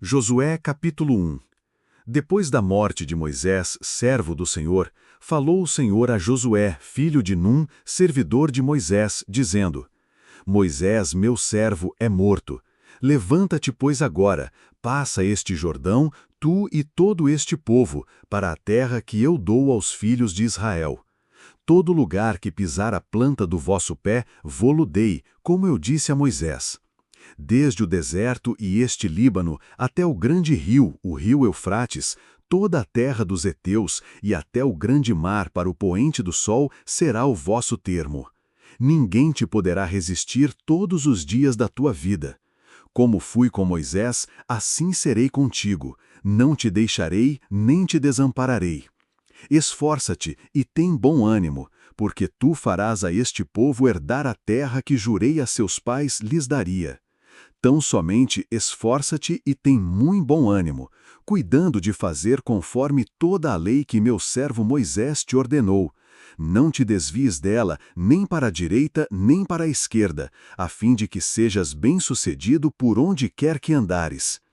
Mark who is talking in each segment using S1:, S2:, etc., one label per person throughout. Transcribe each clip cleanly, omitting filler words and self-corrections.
S1: Josué capítulo 1. Depois da morte de Moisés, servo do Senhor, falou o Senhor a Josué, filho de Num, servidor de Moisés, dizendo: Moisés, meu servo, é morto. Levanta-te, pois, agora, passa este Jordão, tu e todo este povo, para a terra que eu dou aos filhos de Israel. Todo lugar que pisar a planta do vosso pé, vô-lo dei, como eu disse a Moisés. Desde o deserto e este Líbano até o grande rio, o rio Eufrates, toda a terra dos heteus e até o grande mar para o poente do sol será o vosso termo. Ninguém te poderá resistir todos os dias da tua vida. Como fui com Moisés, assim serei contigo. Não te deixarei, nem te desampararei. Esforça-te e tem bom ânimo, porque tu farás a este povo herdar a terra que jurei a seus pais lhes daria. Tão somente esforça-te e tem muito bom ânimo, cuidando de fazer conforme toda a lei que meu servo Moisés te ordenou. Não te desvies dela, nem para a direita, nem para a esquerda, a fim de que sejas bem-sucedido por onde quer que andares.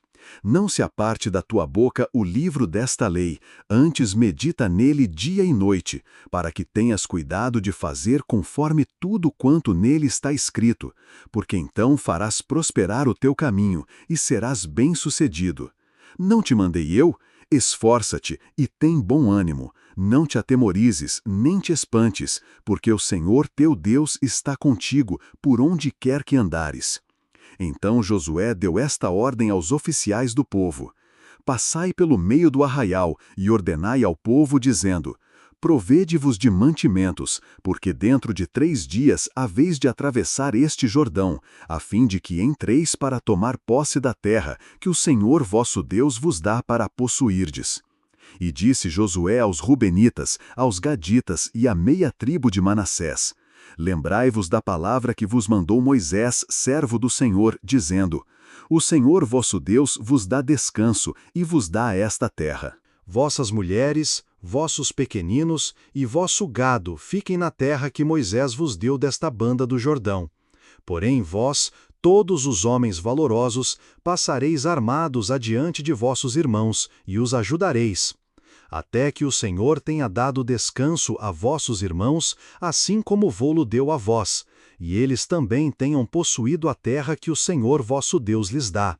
S1: Não se aparte da tua boca o livro desta lei, antes medita nele dia e noite, para que tenhas cuidado de fazer conforme tudo quanto nele está escrito, porque então farás prosperar o teu caminho e serás bem-sucedido. Não te mandei eu? Esforça-te e tem bom ânimo. Não te atemorizes, nem te espantes, porque o Senhor teu Deus está contigo por onde quer que andares. Então Josué deu esta ordem aos oficiais do povo: Passai pelo meio do arraial e ordenai ao povo, dizendo: Provede-vos de mantimentos, porque dentro de 3 dias haveis de atravessar este Jordão, a fim de que entreis para tomar posse da terra, que o Senhor vosso Deus vos dá para possuirdes. E disse Josué aos Rubenitas, aos Gaditas e à meia tribo de Manassés: Lembrai-vos da palavra que vos mandou Moisés, servo do Senhor, dizendo: O Senhor vosso Deus vos dá descanso e vos dá esta terra.
S2: Vossas mulheres, vossos pequeninos e vosso gado fiquem na terra que Moisés vos deu desta banda do Jordão. Porém vós, todos os homens valorosos, passareis armados adiante de vossos irmãos e os ajudareis. Até que o Senhor tenha dado descanso a vossos irmãos, assim como vô-lo deu a vós, e eles também tenham possuído a terra que o Senhor vosso Deus lhes dá.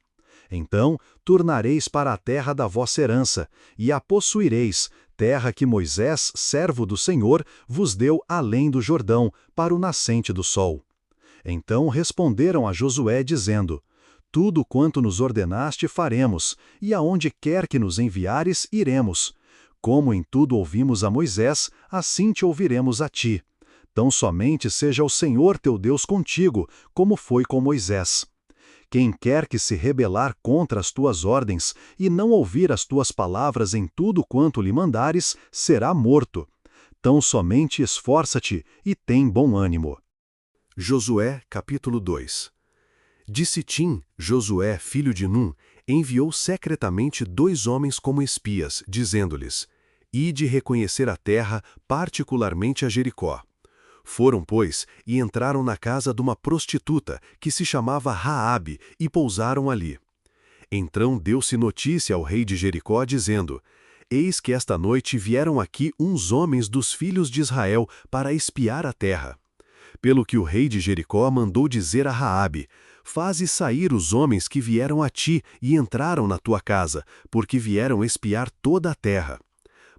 S2: Então tornareis para a terra da vossa herança, e a possuireis, terra que Moisés, servo do Senhor, vos deu além do Jordão, para o nascente do sol. Então responderam a Josué, dizendo: Tudo quanto nos ordenaste faremos, e aonde quer que nos enviares, iremos. Como em tudo ouvimos a Moisés, assim te ouviremos a ti. Tão somente seja o Senhor teu Deus contigo, como foi com Moisés. Quem quer que se rebelar contra as tuas ordens e não ouvir as tuas palavras em tudo quanto lhe mandares, será morto. Tão somente esforça-te e tem bom ânimo.
S1: Josué capítulo 2. De Sitim, Josué, filho de Num, enviou secretamente 2 homens como espias, dizendo-lhes: Ide reconhecer a terra, particularmente a Jericó. Foram, pois, e entraram na casa de uma prostituta, que se chamava Raabe, e pousaram ali. Então deu-se notícia ao rei de Jericó, dizendo: Eis que esta noite vieram aqui uns homens dos filhos de Israel para espiar a terra. Pelo que o rei de Jericó mandou dizer a Raabe: Faze sair os homens que vieram a ti e entraram na tua casa, porque vieram espiar toda a terra.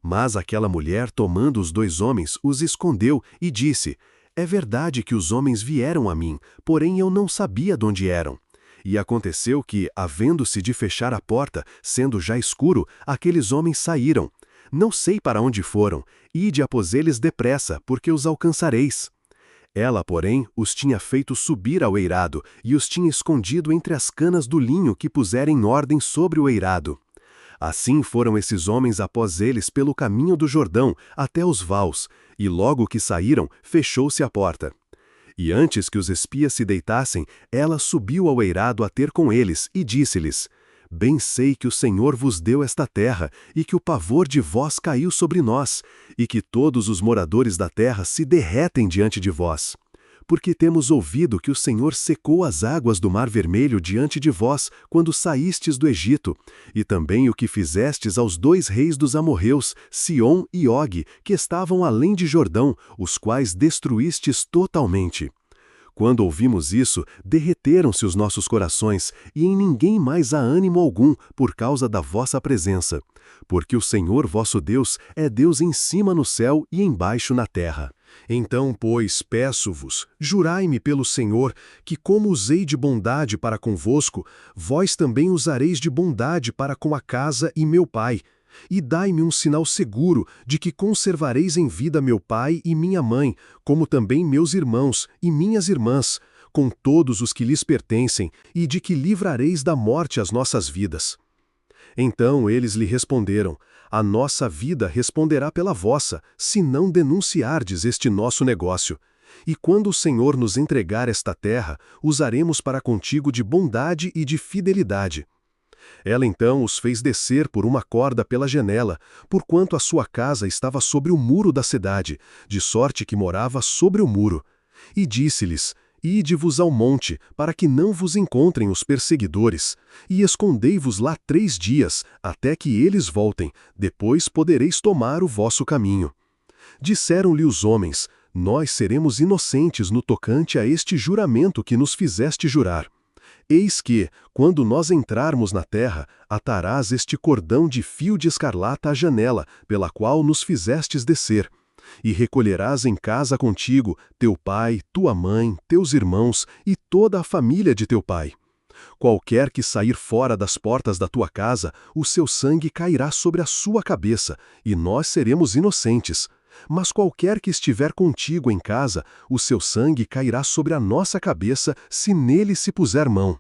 S1: Mas aquela mulher, tomando os 2 homens, os escondeu e disse: É verdade que os homens vieram a mim, porém eu não sabia de onde eram. E aconteceu que, havendo-se de fechar a porta, sendo já escuro, aqueles homens saíram. Não sei para onde foram, ide após eles depressa, porque os alcançareis. Ela, porém, os tinha feito subir ao eirado, e os tinha escondido entre as canas do linho que pusera em ordem sobre o eirado. Assim foram esses homens após eles pelo caminho do Jordão, até os vaus, e logo que saíram, fechou-se a porta. E antes que os espias se deitassem, ela subiu ao eirado a ter com eles, e disse-lhes: Bem sei que o Senhor vos deu esta terra, e que o pavor de vós caiu sobre nós, e que todos os moradores da terra se derretem diante de vós.
S3: porque temos ouvido que o Senhor secou as águas do Mar Vermelho diante de vós, quando saístes do Egito, e também o que fizestes aos 2 reis dos amorreus, Sion e Og, que estavam além de Jordão, os quais destruístes totalmente. Quando ouvimos isso, derreteram-se os nossos corações, e em ninguém mais há ânimo algum por causa da vossa presença. Porque o Senhor vosso Deus é Deus em cima no céu e embaixo na terra.
S2: Então, pois, peço-vos, jurai-me pelo Senhor, que como usei de bondade para convosco, vós também usareis de bondade para com a casa e meu pai. E dai-me um sinal seguro de que conservareis em vida meu pai e minha mãe, como também meus irmãos e minhas irmãs, com todos os que lhes pertencem, e de que livrareis da morte as nossas vidas. Então eles lhe responderam: a nossa vida responderá pela vossa, se não denunciardes este nosso negócio. E quando o Senhor nos entregar esta terra, usaremos para contigo de bondade e de fidelidade. Ela então os fez descer por uma corda pela janela, porquanto a sua casa estava sobre o muro da cidade, de sorte que morava sobre o muro. E disse-lhes: ide-vos ao monte, para que não vos encontrem os perseguidores, e escondei-vos lá 3 dias, até que eles voltem, depois podereis tomar o vosso caminho. Disseram-lhe os homens: nós seremos inocentes no tocante a este juramento que nos fizeste jurar. Eis que, quando nós entrarmos na terra, atarás este cordão de fio de escarlata à janela, pela qual nos fizestes descer. E recolherás em casa contigo teu pai, tua mãe, teus irmãos e toda a família de teu pai. Qualquer que sair fora das portas da tua casa, o seu sangue cairá sobre a sua cabeça, e nós seremos inocentes. Mas qualquer que estiver contigo em casa, o seu sangue cairá sobre a nossa cabeça, se nele se puser mão.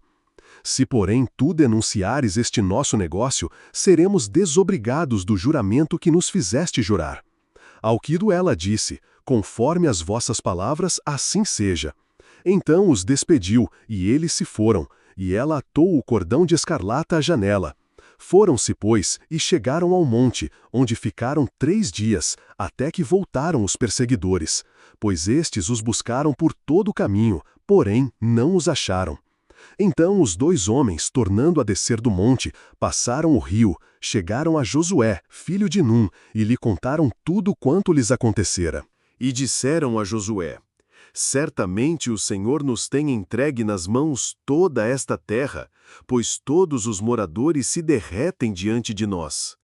S2: Se, porém, tu denunciares este nosso negócio, seremos desobrigados do juramento que nos fizeste jurar. Ao que ela disse: conforme as vossas palavras, assim seja. Então os despediu, e eles se foram, e ela atou o cordão de escarlata à janela. Foram-se, pois, e chegaram ao monte, onde ficaram 3 dias, até que voltaram os perseguidores, pois estes os buscaram por todo o caminho, porém não os acharam. Então os 2 homens, tornando a descer do monte, passaram o rio, chegaram a Josué, filho de Num, e lhe contaram tudo quanto lhes acontecera. E disseram a Josué: certamente o Senhor nos tem entregue nas mãos toda esta terra, pois todos os moradores se derretem diante de nós.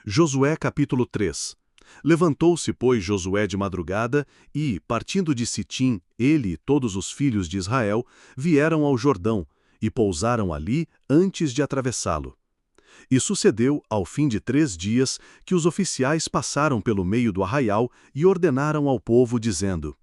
S1: Josué capítulo 3. Levantou-se, pois, Josué de madrugada e, partindo de Sitim, ele e todos os filhos de Israel vieram ao Jordão e pousaram ali antes de atravessá-lo. E sucedeu, ao fim de 3 dias, que os oficiais passaram pelo meio do arraial e ordenaram ao povo, dizendo: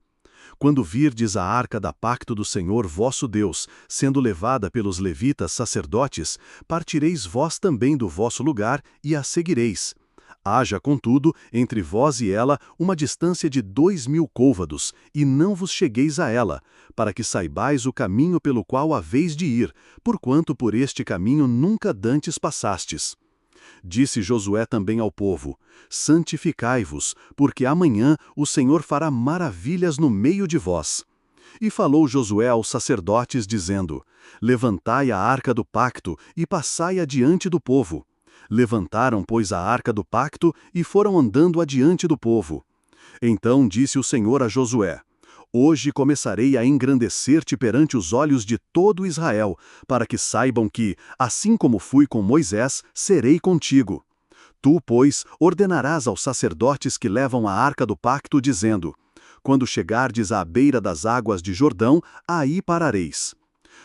S1: quando virdes a arca da pacto do Senhor vosso Deus, sendo levada pelos levitas sacerdotes, partireis vós também do vosso lugar e a seguireis. Haja, contudo, entre vós e ela uma distância de 2000 côvados, e não vos chegueis a ela, para que saibais o caminho pelo qual haveis de ir, porquanto por este caminho nunca dantes passastes. Disse Josué também ao povo: santificai-vos, porque amanhã o Senhor fará maravilhas no meio de vós. E falou Josué aos sacerdotes, dizendo: levantai a arca do pacto e passai adiante do povo. Levantaram, pois, a arca do pacto e foram andando adiante do povo. Então disse o Senhor a Josué: hoje começarei a engrandecer-te perante os olhos de todo Israel, para que saibam que, assim como fui com Moisés, serei contigo. Tu, pois, ordenarás aos sacerdotes que levam a arca do pacto, dizendo: quando chegardes à beira das águas de Jordão, aí parareis.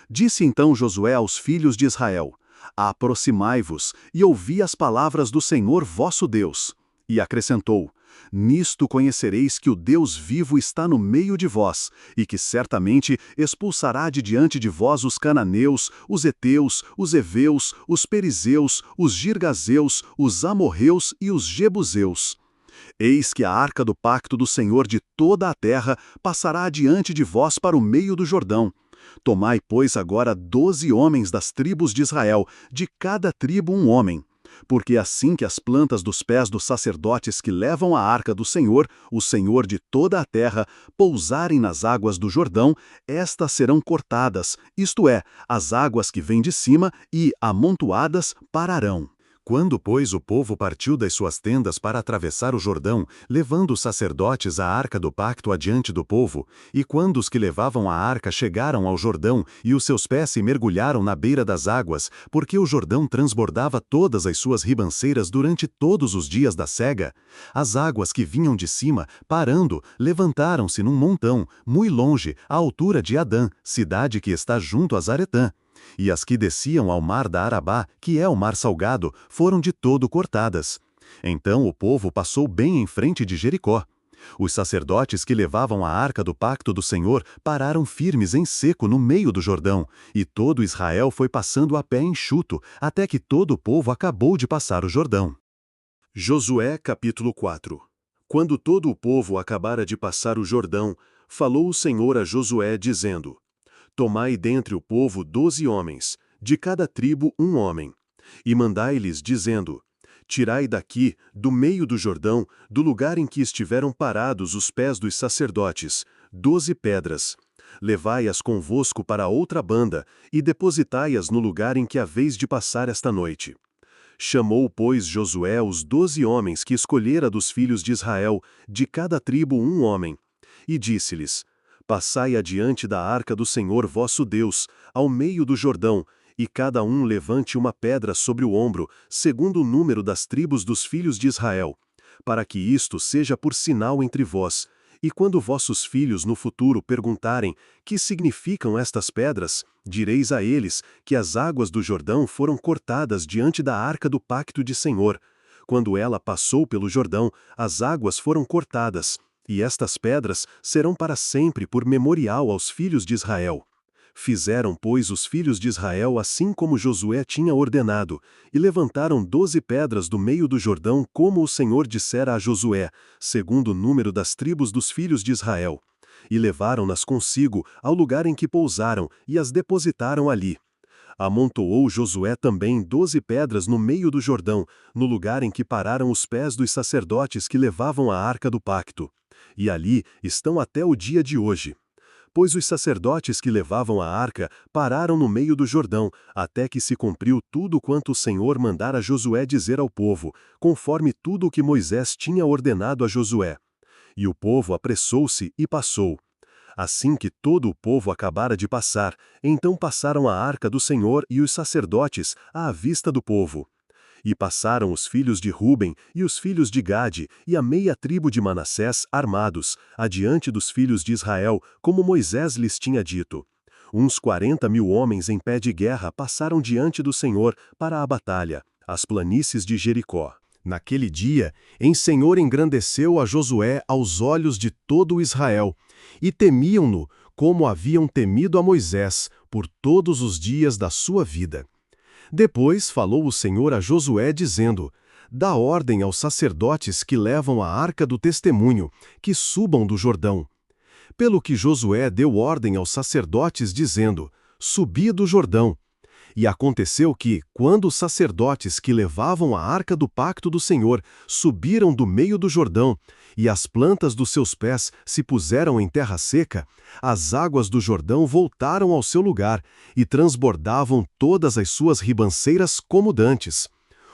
S1: Disse então Josué aos filhos de Israel: aproximai-vos e ouvi as palavras do Senhor vosso Deus. E acrescentou: nisto conhecereis que o Deus vivo está no meio de vós, e que certamente expulsará de diante de vós os cananeus, os heteus, os heveus, os perizeus, os girgazeus, os amorreus e os jebuseus. Eis que a arca do pacto do Senhor de toda a terra passará adiante de vós para o meio do Jordão. Tomai, pois, agora 12 homens das tribos de Israel, de cada tribo um homem.
S3: Porque assim que as plantas dos pés dos sacerdotes que levam a arca do Senhor, o Senhor de toda a terra, pousarem nas águas do Jordão, estas serão cortadas, isto é, as águas que vêm de cima, e, amontoadas, pararão. Quando, pois, o povo partiu das suas tendas para atravessar o Jordão, levando os sacerdotes a arca do pacto adiante do povo, e quando os que levavam a arca chegaram ao Jordão e os seus pés se mergulharam na beira das águas, porque o Jordão transbordava todas as suas ribanceiras durante todos os dias da cega, as águas que vinham de cima, parando, levantaram-se num montão, muito longe, à altura de Adã, cidade que está junto a Zaretã. E as que desciam ao mar da Arabá, que é o mar salgado, foram de todo cortadas. Então o povo passou bem em frente de Jericó. Os sacerdotes que levavam a arca do pacto do Senhor pararam firmes em seco no meio do Jordão, e todo Israel foi passando a pé enxuto, até que todo o povo acabou de passar o Jordão. Josué capítulo 4. Quando todo o povo acabara de passar o Jordão, falou o Senhor a Josué, dizendo: Tomai dentre o povo 12 homens, de cada tribo um homem, e mandai-lhes, dizendo: Tirai daqui, do meio do Jordão, do lugar em que estiveram parados os pés dos sacerdotes, 12 pedras. Levai-as convosco para outra banda, e depositai-as no lugar em que haveis de passar esta noite. Chamou, pois, Josué os 12 homens que escolhera dos filhos de Israel, de cada tribo um homem, e disse-lhes: Passai adiante da arca do Senhor vosso Deus, ao meio do Jordão, e cada um levante uma pedra sobre o ombro, segundo o número das tribos dos filhos de Israel, para que isto seja por sinal entre vós. E quando vossos filhos no futuro perguntarem: Que significam estas pedras? Direis a eles que as águas do Jordão foram cortadas diante da arca do pacto de Senhor. Quando ela passou pelo Jordão, as águas foram cortadas. E estas pedras serão para sempre por memorial aos filhos de Israel. Fizeram, pois, os filhos de Israel assim como Josué tinha ordenado, e levantaram 12 pedras do meio do Jordão, como o Senhor dissera a Josué, segundo o número das tribos dos filhos de Israel. E levaram-nas consigo ao lugar em que pousaram, e as depositaram ali. Amontoou Josué também 12 pedras no meio do Jordão, no lugar em que pararam os pés dos sacerdotes que levavam a arca do pacto. E ali estão até o dia de hoje. Pois os sacerdotes que levavam a arca pararam no meio do Jordão, até que se cumpriu tudo quanto o Senhor mandara Josué dizer ao povo, conforme tudo o que Moisés tinha ordenado a Josué. E o povo apressou-se e passou. Assim que todo o povo acabara de passar, então passaram a arca do Senhor e os sacerdotes à vista do povo. E passaram os filhos de Ruben e os filhos de Gade e a meia tribo de Manassés armados, adiante dos filhos de Israel, como Moisés lhes tinha dito. Uns 40.000 homens em pé de guerra passaram diante do Senhor para a batalha, as planícies de Jericó. Naquele dia, o Senhor engrandeceu a Josué aos olhos de todo Israel, e temiam-no, como haviam temido a Moisés, por todos os dias da sua vida. Depois falou o Senhor a Josué, dizendo: Dá ordem aos sacerdotes que levam a arca do testemunho, que subam do Jordão. Pelo que Josué deu ordem aos sacerdotes, dizendo: Subi do Jordão. E aconteceu que, quando os sacerdotes que levavam a arca do pacto do Senhor subiram do meio do Jordão, e as plantas dos seus pés se puseram em terra seca, as águas do Jordão voltaram ao seu lugar e transbordavam todas as suas ribanceiras como dantes.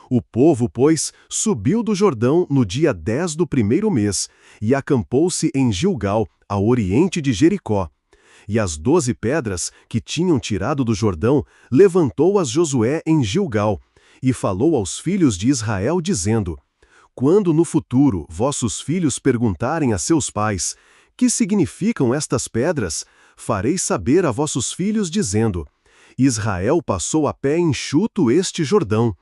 S3: O povo, pois, subiu do Jordão no dia 10 do primeiro mês e acampou-se em Gilgal, a oriente de Jericó. E as 12 pedras que tinham tirado do Jordão, levantou-as Josué em Gilgal, e falou aos filhos de Israel, dizendo: Quando no futuro vossos filhos perguntarem a seus pais: Que significam estas pedras? Fareis saber a vossos filhos, dizendo: Israel passou a pé enxuto este Jordão,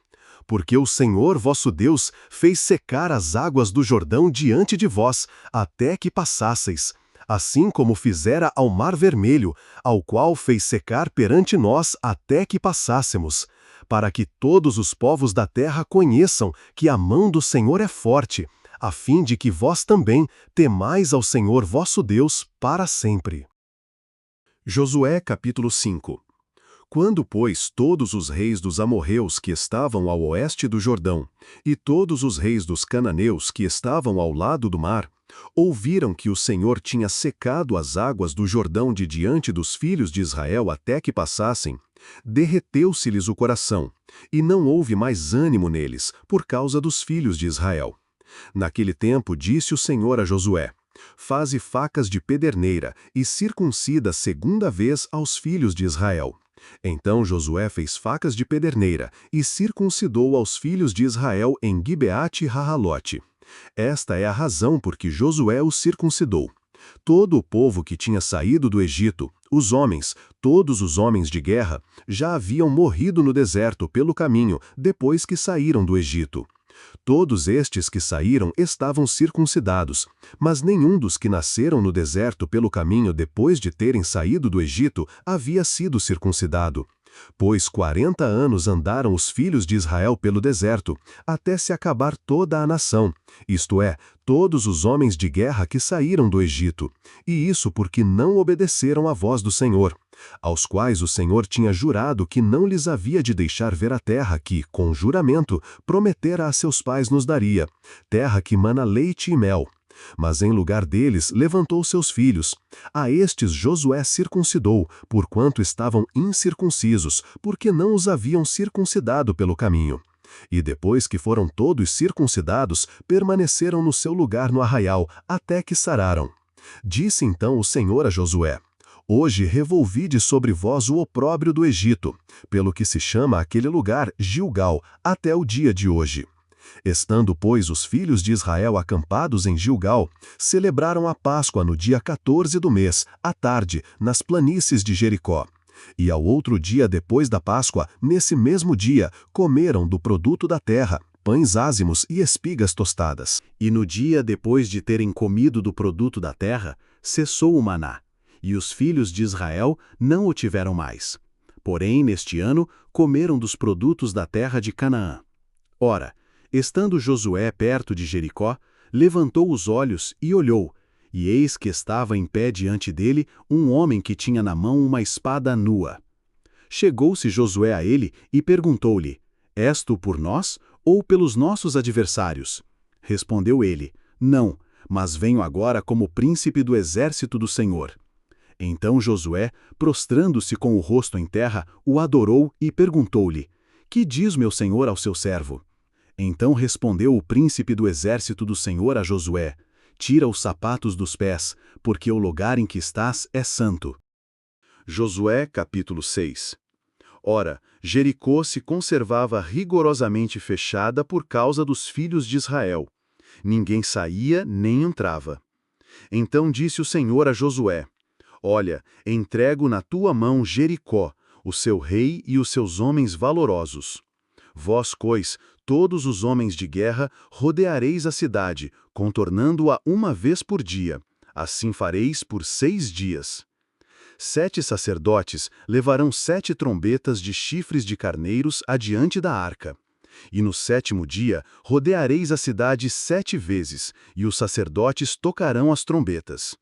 S3: porque o Senhor vosso Deus fez secar as águas do Jordão diante de vós, até que passasseis, assim como fizera ao Mar Vermelho, ao qual fez secar perante nós até que passássemos, para que todos os povos da terra conheçam que a mão do Senhor é forte, a fim de que vós também temais ao Senhor vosso Deus para sempre. Josué capítulo 5. Quando, pois, todos os reis dos amorreus que estavam ao oeste do Jordão, e todos os reis dos cananeus que estavam ao lado do mar, ouviram que o Senhor tinha secado as águas do Jordão de diante dos filhos de Israel até que passassem, derreteu-se-lhes o coração, e não houve mais ânimo neles, por causa dos filhos de Israel. Naquele tempo disse o Senhor a Josué: faze facas de pederneira e circuncida segunda vez aos filhos de Israel. Então Josué fez facas de pederneira e circuncidou aos filhos de Israel em Gibeate e Rahalote. Esta é a razão por que Josué os circuncidou. Todo o povo que tinha saído do Egito, os homens, todos os homens de guerra, já haviam morrido no deserto pelo caminho depois que saíram do Egito. Todos estes que saíram estavam circuncidados, mas nenhum dos que nasceram no deserto pelo caminho depois de terem saído do Egito havia sido circuncidado. Pois 40 anos andaram os filhos de Israel pelo deserto, até se acabar toda a nação, isto é, todos os homens de guerra que saíram do Egito, e isso porque não obedeceram à voz do Senhor, aos quais o Senhor tinha jurado que não lhes havia de deixar ver a terra que, com juramento, prometera a seus pais nos daria, terra que mana leite e mel. Mas em lugar deles levantou seus filhos. A estes Josué circuncidou, porquanto estavam incircuncisos, porque não os haviam circuncidado pelo caminho. E depois que foram todos circuncidados, permaneceram no seu lugar no arraial, até que sararam. Disse então o Senhor a Josué: hoje revolvide sobre vós o opróbrio do Egito, pelo que se chama aquele lugar Gilgal, até o dia de hoje. Estando, pois, os filhos de Israel acampados em Gilgal, celebraram a Páscoa no dia 14 do mês, à tarde, nas planícies de Jericó. E ao outro dia depois da Páscoa, nesse mesmo dia, comeram do produto da terra, pães ázimos e espigas tostadas.
S2: E no dia depois de terem comido do produto da terra, cessou o maná, e os filhos de Israel não o tiveram mais. Porém, neste ano, comeram dos produtos da terra de Canaã. Ora, estando Josué perto de Jericó, levantou os olhos e olhou, e eis que estava em pé diante dele um homem que tinha na mão uma espada nua. Chegou-se Josué a ele e perguntou-lhe: és tu por nós ou pelos nossos adversários? Respondeu ele: não, mas venho agora como príncipe do exército do Senhor. Então Josué, prostrando-se com o rosto em terra, o adorou e perguntou-lhe: que diz meu senhor ao seu servo? Então respondeu o príncipe do exército do Senhor a Josué: tira os sapatos dos pés, porque o lugar em que estás é santo. Josué capítulo 6. Ora, Jericó se conservava rigorosamente fechada por causa dos filhos de Israel. Ninguém saía nem entrava. Então disse o Senhor a Josué: olha, entrego na tua mão Jericó, o seu rei e os seus homens valorosos. Vós, pois, todos os homens de guerra, rodeareis a cidade, contornando-a uma vez por dia. Assim fareis por 6 dias. 7 sacerdotes levarão 7 trombetas de chifres de carneiros adiante da arca. E no 7º dia rodeareis a cidade 7 vezes, e os sacerdotes tocarão as trombetas.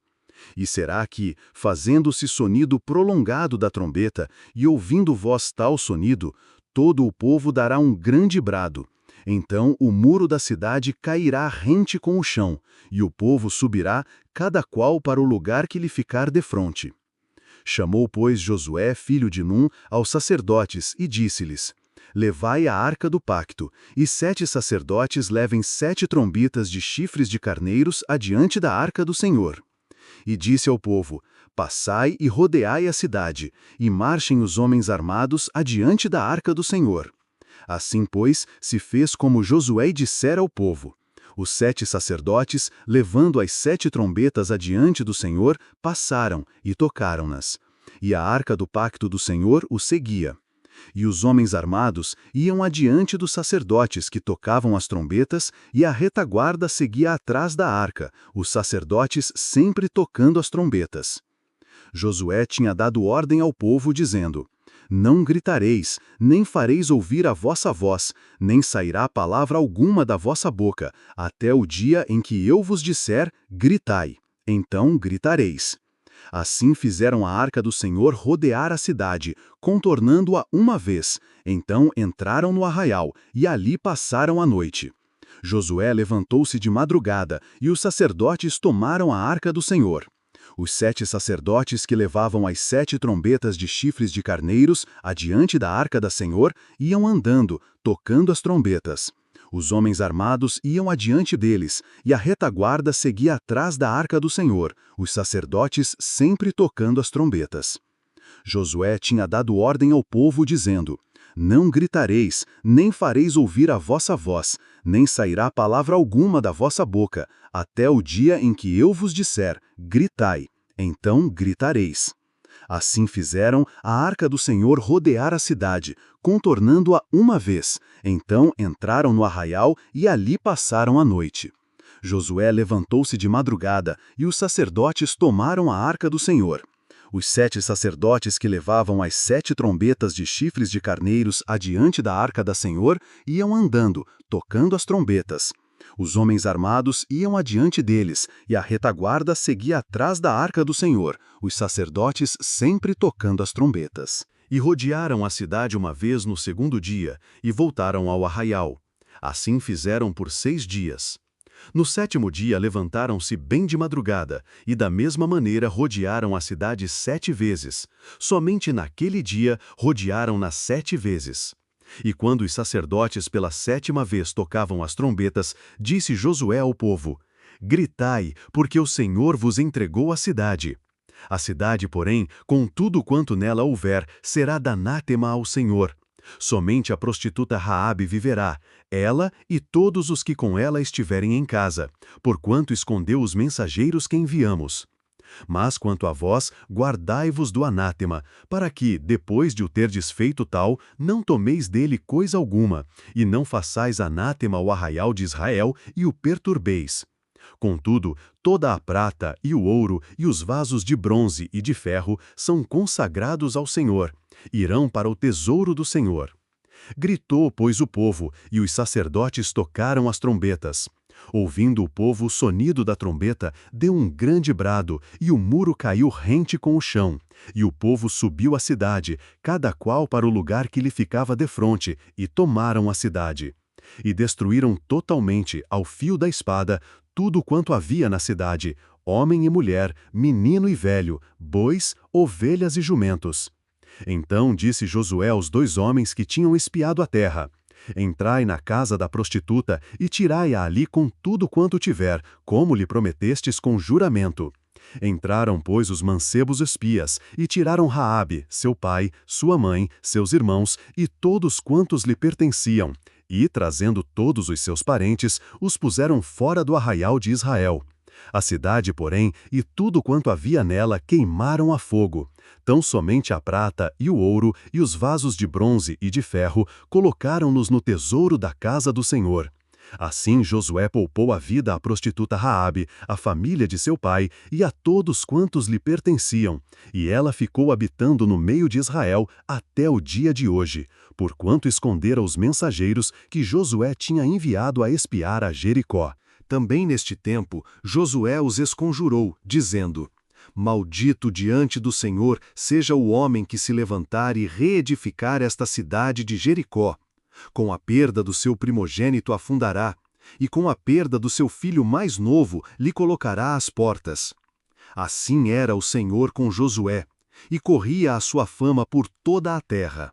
S2: E será que, fazendo-se sonido prolongado da trombeta, e ouvindo vós tal sonido, todo o povo dará um grande brado. Então o muro da cidade cairá rente com o chão, e o povo subirá, cada qual para o lugar que lhe ficar defronte. Chamou, pois, Josué, filho de Num, aos sacerdotes, e disse-lhes: levai a arca do pacto, e 7 sacerdotes levem 7 trombetas de chifres de carneiros adiante da arca do Senhor. E disse ao povo: passai e rodeai a cidade, e marchem os homens armados adiante da arca do Senhor. Assim, pois, se fez como Josué dissera ao povo. Os 7 sacerdotes, levando as 7 trombetas adiante do Senhor, passaram e tocaram-nas. E a arca do pacto do Senhor os seguia. E os homens armados iam adiante dos sacerdotes que tocavam as trombetas, e a retaguarda seguia atrás da arca, os sacerdotes sempre tocando as trombetas. Josué tinha dado ordem ao povo, dizendo: não gritareis, nem fareis ouvir a vossa voz, nem sairá palavra alguma da vossa boca, até o dia em que eu vos disser: gritai. Então gritareis. Assim fizeram a arca do Senhor rodear a cidade, contornando-a uma vez. Então entraram no arraial, e ali passaram a noite. Josué levantou-se de madrugada, e os sacerdotes tomaram a arca do Senhor. Os 7 sacerdotes que levavam as 7 trombetas de chifres de carneiros adiante da arca do Senhor iam andando, tocando as trombetas. Os homens armados iam adiante deles, e a retaguarda seguia atrás da arca do Senhor, os sacerdotes sempre tocando as trombetas. Josué tinha dado ordem ao povo, dizendo: Não gritareis, nem fareis ouvir a vossa voz, nem sairá palavra alguma da vossa boca, até o dia em que eu vos disser: gritai, então gritareis. Assim fizeram a arca do Senhor rodear a cidade, contornando-a uma vez. Então entraram no arraial e ali passaram a noite. Josué levantou-se de madrugada, e os sacerdotes tomaram a arca do Senhor. Os 7 sacerdotes que levavam as 7 trombetas de chifres de carneiros adiante da arca do Senhor iam andando, tocando as trombetas. Os homens armados iam adiante deles, e a retaguarda seguia atrás da arca do Senhor, os sacerdotes sempre tocando as trombetas. E rodearam a cidade uma vez no segundo dia, e voltaram ao arraial. Assim fizeram por 6 dias. No 7º dia levantaram-se bem de madrugada, e da mesma maneira rodearam a cidade 7 vezes. Somente naquele dia rodearam-na 7 vezes. E quando os sacerdotes pela 7ª vez tocavam as trombetas, disse Josué ao povo: Gritai, porque o Senhor vos entregou a cidade. A cidade, porém, com tudo quanto nela houver, será de anátema ao Senhor. Somente a prostituta Raabe viverá, ela e todos os que com ela estiverem em casa, porquanto escondeu os mensageiros que enviamos. Mas quanto a vós, guardai-vos do anátema, para que, depois de o terdes feito tal, não tomeis dele coisa alguma, e não façais anátema ao arraial de Israel e o perturbeis. Contudo, toda a prata e o ouro e os vasos de bronze e de ferro são consagrados ao Senhor, irão para o tesouro do Senhor. Gritou, pois, o povo, e os sacerdotes tocaram as trombetas. Ouvindo o povo o sonido da trombeta, deu um grande brado, e o muro caiu rente com o chão. E o povo subiu à cidade, cada qual para o lugar que lhe ficava defronte, e tomaram a cidade. E destruíram totalmente, ao fio da espada, tudo quanto havia na cidade, homem e mulher, menino e velho, bois, ovelhas e jumentos. Então disse Josué aos 2 homens que tinham espiado a terra: Entrai na casa da prostituta e tirai-a ali com tudo quanto tiver, como lhe prometestes com juramento. Entraram, pois, os mancebos espias, e tiraram Raabe, seu pai, sua mãe, seus irmãos e todos quantos lhe pertenciam, e, trazendo todos os seus parentes, os puseram fora do arraial de Israel. A cidade, porém, e tudo quanto havia nela queimaram a fogo. Tão somente a prata e o ouro e os vasos de bronze e de ferro colocaram-nos no tesouro da casa do Senhor. Assim Josué poupou a vida à prostituta Raabe, à família de seu pai e a todos quantos lhe pertenciam, e ela ficou habitando no meio de Israel até o dia de hoje, porquanto escondera os mensageiros que Josué tinha enviado a espiar a Jericó. Também neste tempo Josué os esconjurou, dizendo: Maldito diante do Senhor seja o homem que se levantar e reedificar esta cidade de Jericó. Com a perda do seu primogênito a fundará, e com a perda do seu filho mais novo lhe colocará às portas. Assim era o Senhor com Josué, e corria a sua fama por toda a terra.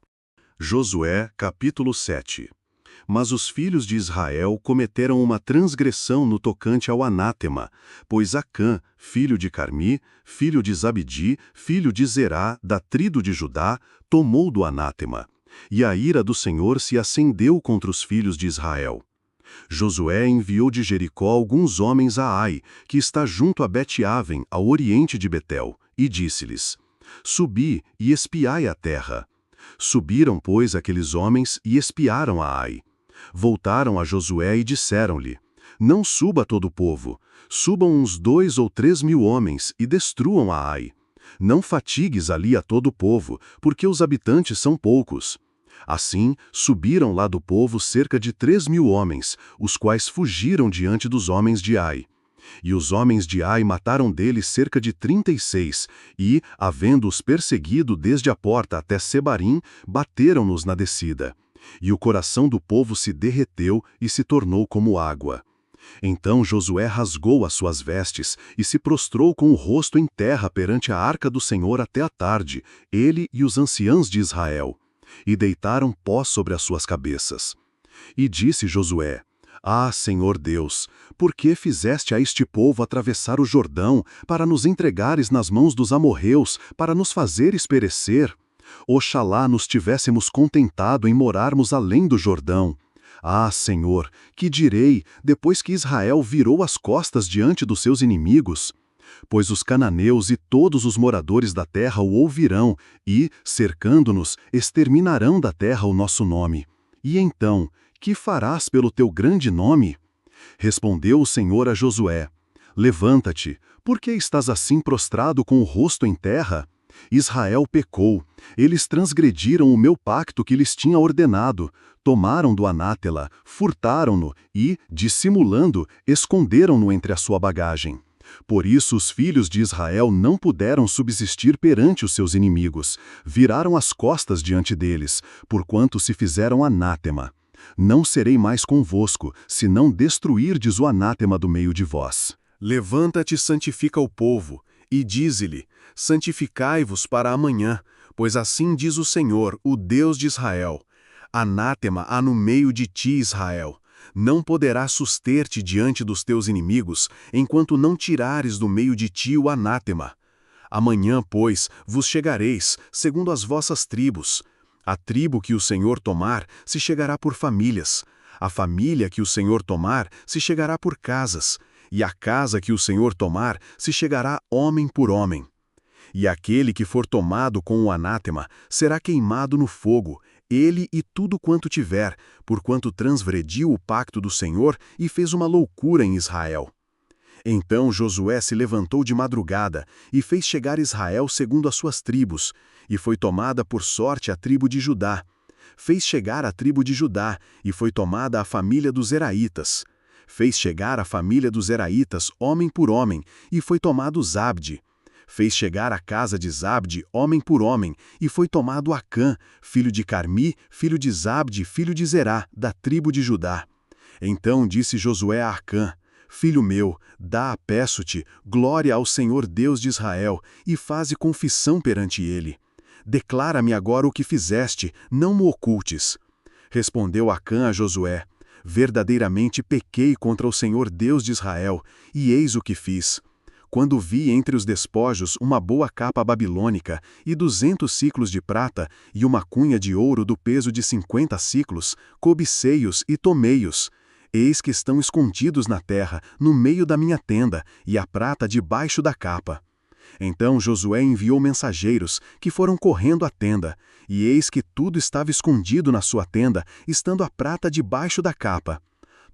S3: Josué, capítulo 7. Mas os filhos de Israel cometeram uma transgressão no tocante ao anátema, pois Acã, filho de Carmi, filho de Zabdi, filho de Zerá, da tribo de Judá, tomou do anátema. E a ira do Senhor se acendeu contra os filhos de Israel. Josué enviou de Jericó alguns homens a Ai, que está junto a Bet-Aven, ao oriente de Betel, e disse-lhes: Subi e espiai a terra. Subiram, pois, aqueles homens e espiaram a Ai. Voltaram a Josué e disseram-lhe: Não suba todo o povo, subam uns 2 ou 3 mil homens e destruam a Ai. Não fatigues ali a todo o povo, porque os habitantes são poucos. Assim, subiram lá do povo cerca de 3 mil homens, os quais fugiram diante dos homens de Ai. E os homens de Ai mataram deles cerca de 36, e, havendo-os perseguido desde a porta até Sebarim, bateram-nos na descida. E o coração do povo se derreteu e se tornou como água. Então Josué rasgou as suas vestes e se prostrou com o rosto em terra perante a arca do Senhor até a tarde, ele e os anciãos de Israel. E deitaram pó sobre as suas cabeças. E disse Josué: Ah, Senhor Deus, por que fizeste a este povo atravessar o Jordão, para nos entregares nas mãos dos amorreus, para nos fazeres perecer? Oxalá nos tivéssemos contentado em morarmos além do Jordão. Ah, Senhor, que direi, depois que Israel virou as costas diante dos seus inimigos? Pois os cananeus e todos os moradores da terra o ouvirão, e, cercando-nos, exterminarão da terra o nosso nome. E então, que farás pelo teu grande nome? Respondeu o Senhor a Josué: Levanta-te, por que estás assim prostrado com o rosto em terra? Israel pecou, eles transgrediram o meu pacto que lhes tinha ordenado, tomaram do anátela, furtaram-no e, dissimulando, esconderam-no entre a sua bagagem. Por isso os filhos de Israel não puderam subsistir perante os seus inimigos, viraram as costas diante deles, porquanto se fizeram anátema. Não serei mais convosco, se não destruirdes o anátema do meio de vós.
S1: Levanta-te e santifica o povo, e dize-lhe: santificai-vos para amanhã, pois assim diz o Senhor, o Deus de Israel: anátema há no meio de ti, Israel. Não poderás suster-te diante dos teus inimigos, enquanto não tirares do meio de ti o anátema. Amanhã, pois, vos chegareis, segundo as vossas tribos. A tribo que o Senhor tomar se chegará por famílias. A família que o Senhor tomar se chegará por casas. E a casa que o Senhor tomar se chegará homem por homem. E aquele que for tomado com o anátema será queimado no fogo, ele e tudo quanto tiver, porquanto transgrediu o pacto do Senhor e fez uma loucura em Israel. Então Josué se levantou de madrugada e fez chegar Israel segundo as suas tribos, e foi tomada por sorte a tribo de Judá. Fez chegar a tribo de Judá, e foi tomada a família dos Zeraitas. Fez chegar a família dos Zeraitas, homem por homem, e foi tomado Zabde. Fez chegar a casa de Zabde, homem por homem, e foi tomado Acã, filho de Carmi, filho de Zabde, filho de Zerá, da tribo de Judá. Então disse Josué a Acã: Filho meu, dá, peço-te, glória ao Senhor Deus de Israel, e faze confissão perante ele. Declara-me agora o que fizeste, não mo ocultes. Respondeu Acã a Josué: Verdadeiramente pequei contra o Senhor Deus de Israel, e eis o que fiz. Quando vi entre os despojos uma boa capa babilônica e 200 siclos de prata e uma cunha de ouro do peso de 50 siclos, cobicei-os e tomei-os. Eis que estão escondidos na terra, no meio da minha tenda, e a prata debaixo da capa. Então Josué enviou mensageiros, que foram correndo à tenda, e eis que tudo estava escondido na sua tenda, estando a prata debaixo da capa.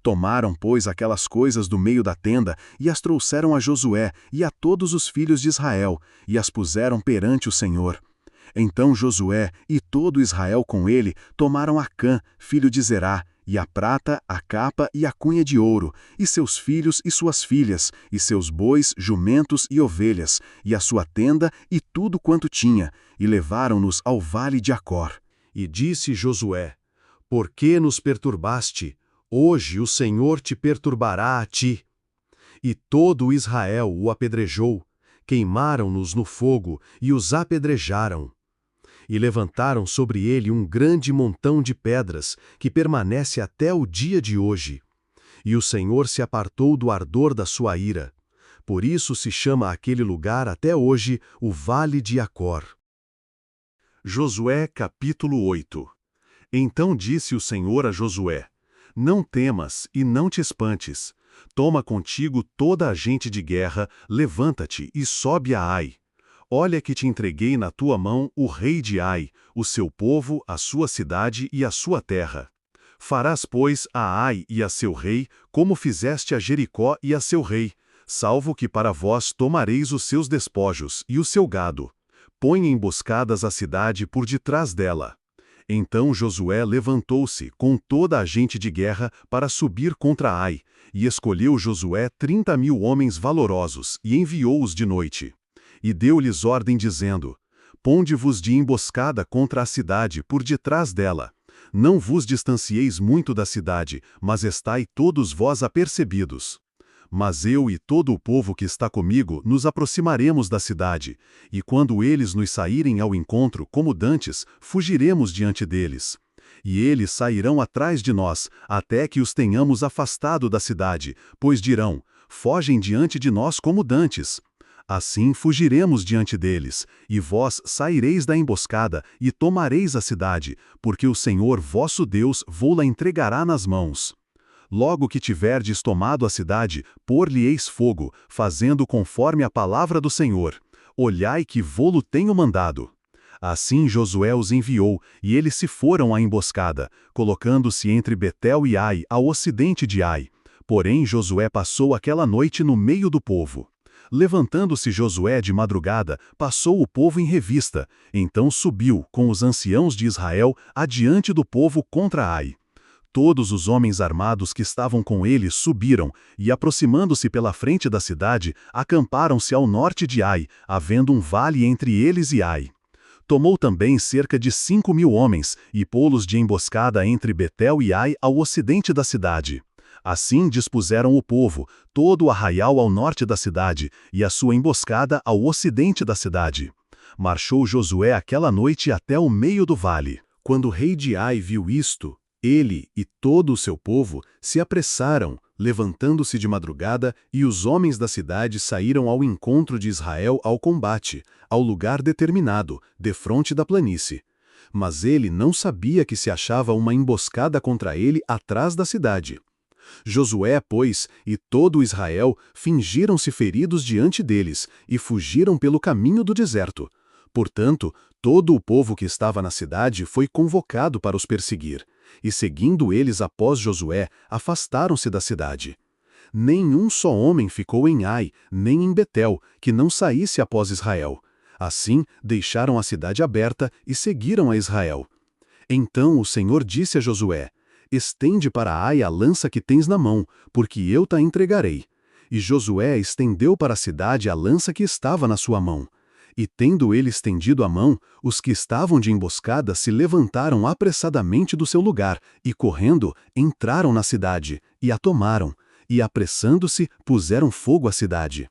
S1: Tomaram, pois, aquelas coisas do meio da tenda, e as trouxeram a Josué e a todos os filhos de Israel, e as puseram perante o Senhor. Então Josué e todo Israel com ele tomaram Acã, filho de Zerá, e a prata, a capa e a cunha de ouro, e seus filhos e suas filhas, e seus bois, jumentos e ovelhas, e a sua tenda e tudo quanto tinha, e levaram-nos ao vale de Acor.
S2: E disse Josué: Por que nos perturbaste? Hoje o Senhor te perturbará a ti. E todo Israel o apedrejou, queimaram-nos no fogo e os apedrejaram. E levantaram sobre ele um grande montão de pedras, que permanece até o dia de hoje. E o Senhor se apartou do ardor da sua ira. Por isso se chama aquele lugar até hoje o Vale de Acor.
S1: Josué capítulo 8. Então disse o Senhor a Josué: Não temas e não te espantes. Toma contigo toda a gente de guerra, levanta-te e sobe a Ai. Olha que te entreguei na tua mão o rei de Ai, o seu povo, a sua cidade e a sua terra. Farás, pois, a Ai e a seu rei, como fizeste a Jericó e a seu rei, salvo que para vós tomareis os seus despojos e o seu gado. Põe emboscadas a cidade por detrás dela. Então Josué levantou-se com toda a gente de guerra para subir contra Ai, e escolheu Josué 30.000 homens valorosos e enviou-os de noite. E deu-lhes ordem dizendo: Ponde-vos de emboscada contra a cidade por detrás dela. Não vos distancieis muito da cidade, mas estai todos vós apercebidos. Mas eu e todo o povo que está comigo nos aproximaremos da cidade, e quando eles nos saírem ao encontro como dantes, fugiremos diante deles. E eles sairão atrás de nós, até que os tenhamos afastado da cidade, pois dirão: fogem diante de nós como dantes. Assim fugiremos diante deles, e vós saireis da emboscada e tomareis a cidade, porque o Senhor vosso Deus vô-la entregará nas mãos. Logo que tiverdes tomado a cidade, pôr-lhe-eis fogo, fazendo conforme a palavra do Senhor. Olhai que vô-lo tenho mandado. Assim Josué os enviou, e eles se foram à emboscada, colocando-se entre Betel e Ai, ao ocidente de Ai. Porém Josué passou aquela noite no meio do povo. Levantando-se Josué de madrugada, passou o povo em revista. Então subiu, com os anciãos de Israel, adiante do povo contra Ai. Todos os homens armados que estavam com ele subiram, e aproximando-se pela frente da cidade, acamparam-se ao norte de Ai, havendo um vale entre eles e Ai. Tomou também cerca de 5.000 homens, e pô-los de emboscada entre Betel e Ai ao ocidente da cidade. Assim dispuseram o povo, todo o arraial ao norte da cidade, e a sua emboscada ao ocidente da cidade. Marchou Josué aquela noite até o meio do vale.
S3: Quando o rei de Ai viu isto, ele e todo o seu povo se apressaram, levantando-se de madrugada, e os homens da cidade saíram ao encontro de Israel ao combate, ao lugar determinado, defronte da planície. Mas ele não sabia que se achava uma emboscada contra ele atrás da cidade. Josué, pois, e todo Israel fingiram-se feridos diante deles e fugiram pelo caminho do deserto. Portanto, todo o povo que estava na cidade foi convocado para os perseguir, e seguindo eles após Josué, afastaram-se da cidade. Nenhum só homem ficou em Ai, nem em Betel, que não saísse após Israel. Assim, deixaram a cidade aberta e seguiram a Israel. Então o Senhor disse a Josué: Estende para Ai a lança que tens na mão, porque eu te entregarei. E Josué estendeu para a cidade a lança que estava na sua mão. E tendo ele estendido a mão, os que estavam de emboscada se levantaram apressadamente do seu lugar, e correndo, entraram na cidade, e a tomaram, e apressando-se, puseram fogo à cidade.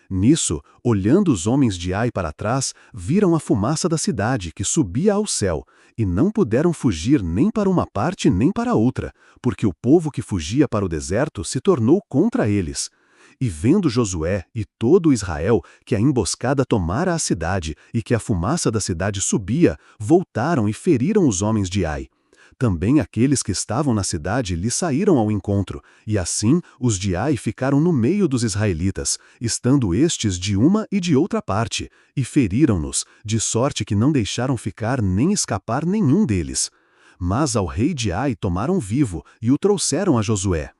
S3: Nisso, olhando os homens de Ai para trás, viram a fumaça da cidade que subia ao céu, e não puderam fugir nem para uma parte nem para outra, porque o povo que fugia para o deserto se tornou contra eles. E vendo Josué e todo Israel que a emboscada tomara a cidade e que a fumaça da cidade subia, voltaram e feriram os homens de Ai. Também aqueles que estavam na cidade lhe saíram ao encontro, e assim os de Ai ficaram no meio dos israelitas, estando estes de uma e de outra parte, e feriram-nos, de sorte que não deixaram ficar nem escapar nenhum deles. Mas ao rei de Ai tomaram vivo e o trouxeram a Josué.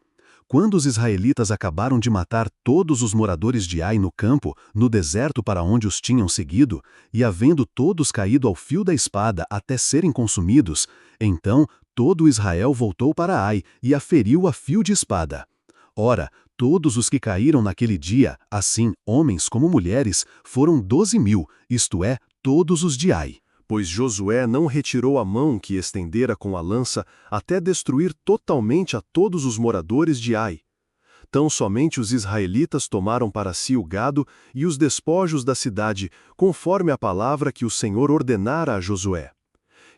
S3: Quando os israelitas acabaram de matar todos os moradores de Ai no campo, no deserto para onde os tinham seguido, e havendo todos caído ao fio da espada até serem consumidos, então todo Israel voltou para Ai e a feriu a fio de espada. Ora, todos os que caíram naquele dia, assim homens como mulheres, foram 12.000, isto é, todos os de Ai.
S2: Pois Josué não retirou a mão que estendera com a lança até destruir totalmente a todos os moradores de Ai. Tão somente os israelitas tomaram para si o gado e os despojos da cidade, conforme a palavra que o Senhor ordenara a Josué.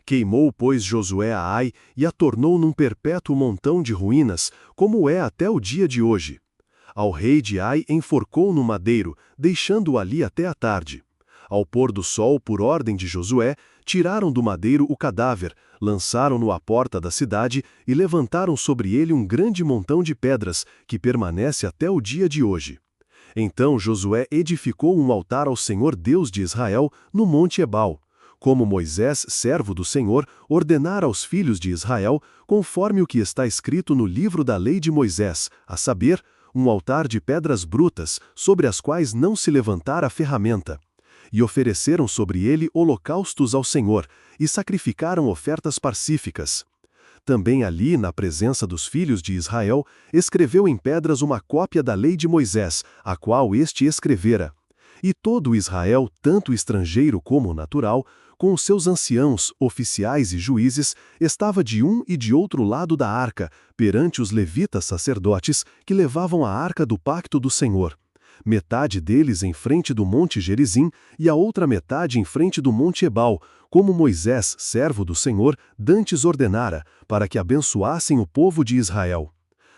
S2: Queimou, pois, Josué a Ai e a tornou num perpétuo montão de ruínas, como é até o dia de hoje. Ao rei de Ai enforcou no madeiro, deixando-o ali até a tarde. Ao pôr do sol, por ordem de Josué, tiraram do madeiro o cadáver, lançaram-no à porta da cidade e levantaram sobre ele um grande montão de pedras, que permanece até o dia de hoje. Então Josué edificou um altar ao Senhor Deus de Israel no monte Ebal, como Moisés, servo do Senhor, ordenara aos filhos de Israel, conforme o que está escrito no livro da lei de Moisés, a saber, um altar de pedras brutas, sobre as quais não se levantara ferramenta.
S3: e ofereceram sobre ele holocaustos ao Senhor, e sacrificaram ofertas pacíficas. Também ali, na presença dos filhos de Israel, escreveu em pedras uma cópia da lei de Moisés, a qual este escrevera. E todo Israel, tanto estrangeiro como natural, com os seus anciãos, oficiais e juízes, estava de um e de outro lado da arca, perante os levitas sacerdotes, que levavam a arca do pacto do Senhor. Metade deles em frente do monte Gerizim, e a outra metade em frente do monte Ebal, como Moisés, servo do Senhor, dantes ordenara, para que abençoassem o povo de Israel.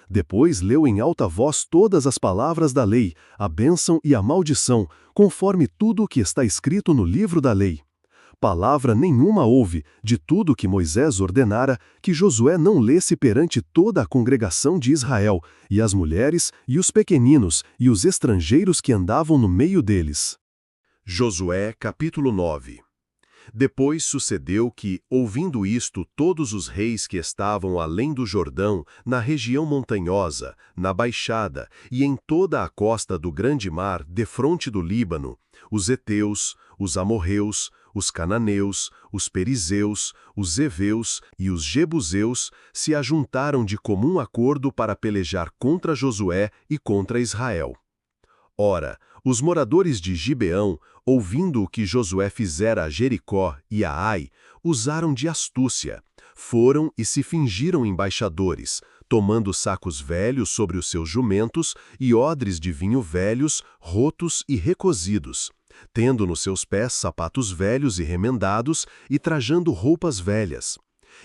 S3: Depois leu em alta voz todas as palavras da lei, a bênção e a maldição, conforme tudo o que está escrito no livro da lei. Palavra nenhuma houve, de tudo que Moisés ordenara, que Josué não lesse perante toda a congregação de Israel, e as mulheres, e os pequeninos, e os estrangeiros que andavam no meio deles.
S1: Josué capítulo 9. Depois sucedeu que, ouvindo isto, todos os reis que estavam além do Jordão, na região montanhosa, na baixada e em toda a costa do grande mar, defronte do Líbano, os heteus, os amorreus, os cananeus, os perizeus, os heveus e os jebuseus se ajuntaram de comum acordo para pelejar contra Josué e contra Israel. Ora, os moradores de Gibeão, ouvindo o que Josué fizera a Jericó e a Ai, usaram de astúcia. Foram e se fingiram embaixadores, tomando sacos velhos sobre os seus jumentos e odres de vinho velhos, rotos e recozidos, tendo nos seus pés sapatos velhos e remendados e trajando roupas velhas.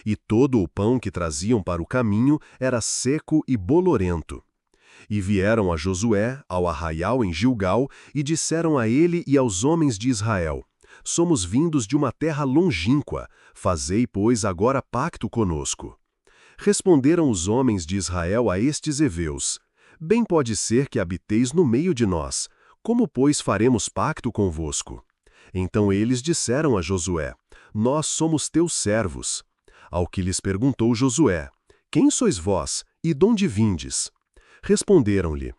S1: E todo o pão que traziam para o caminho era seco e bolorento. E vieram a Josué, ao arraial em Gilgal, e disseram a ele e aos homens de Israel: Somos vindos de uma terra longínqua, fazei, pois, agora pacto conosco. Responderam os homens de Israel a estes heveus: Bem pode ser que habiteis no meio de nós. Como, pois, faremos pacto convosco? Então eles disseram a Josué: Nós somos teus servos. Ao que lhes perguntou Josué: Quem sois vós, e donde vindes? Responderam-lhe: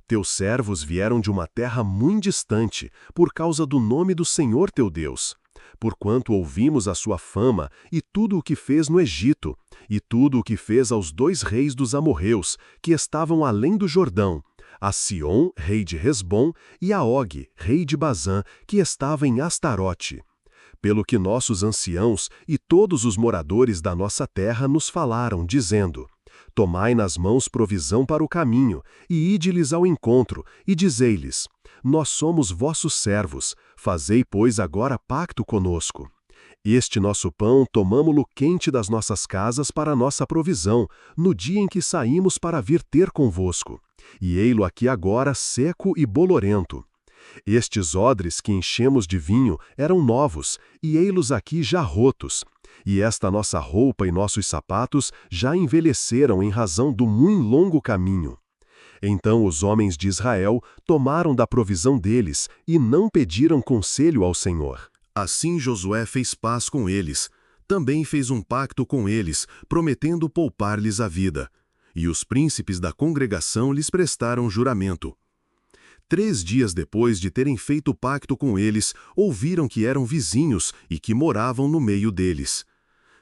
S1: Teus servos vieram de uma terra muito distante, por causa do nome do Senhor teu Deus. Porquanto ouvimos a sua fama e tudo o que fez no Egito, e tudo o que fez aos 2 reis dos amorreus, que estavam além do Jordão, a Sion, rei de Hesbom, e a Og, rei de Bazã, que estava em Astarote. Pelo que nossos anciãos e todos os moradores da nossa terra nos falaram, dizendo: Tomai nas mãos provisão para o caminho, e ide-lhes ao encontro, e dizei-lhes: Nós somos vossos servos, fazei, pois, agora pacto conosco. Este nosso pão tomamo-lo quente das nossas casas para a nossa provisão, no dia em que saímos para vir ter convosco. E ei-lo aqui agora seco e bolorento. Estes odres que enchemos de vinho eram novos, e ei-los aqui já rotos. E esta nossa roupa e nossos sapatos já envelheceram em razão do muito longo caminho. Então os homens de Israel tomaram da provisão deles e não pediram conselho ao Senhor.
S3: Assim Josué fez paz com eles. Também fez um pacto com eles, prometendo poupar-lhes a vida. E os príncipes da congregação lhes prestaram juramento. 3 dias depois de terem feito o pacto com eles, ouviram que eram vizinhos e que moravam no meio deles.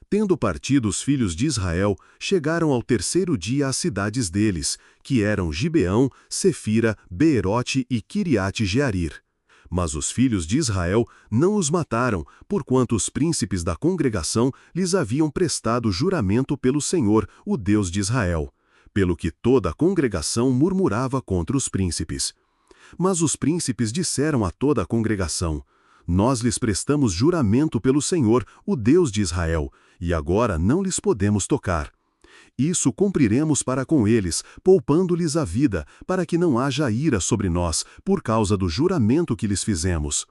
S3: Tendo partido os filhos de Israel, chegaram ao 3º dia às cidades deles, que eram Gibeão, Sefira, Beerote e Quiriate-Jearir. Mas os filhos de Israel não os mataram, porquanto os príncipes da congregação lhes haviam prestado juramento pelo Senhor, o Deus de Israel, pelo que toda a congregação murmurava contra os príncipes. Mas os príncipes disseram a toda a congregação: Nós lhes prestamos juramento pelo Senhor, o Deus de Israel, e agora não lhes podemos tocar. Isso cumpriremos para com eles, poupando-lhes a vida, para que não haja ira sobre nós, por causa do juramento que lhes fizemos.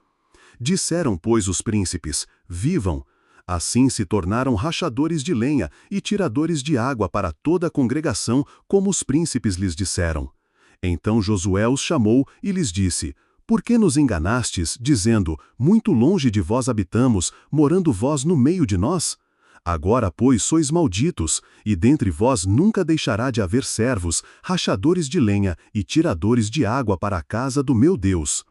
S3: Disseram, pois, os príncipes: Vivam! Assim se tornaram rachadores de lenha e tiradores de água para toda a congregação, como os príncipes lhes disseram. Então Josué os chamou e lhes disse: Por que nos enganastes, dizendo: Muito longe de vós habitamos, morando vós no meio de nós? Agora, pois, sois malditos, e dentre vós nunca deixará de haver servos, rachadores de lenha e tiradores de água para a casa do meu Deus.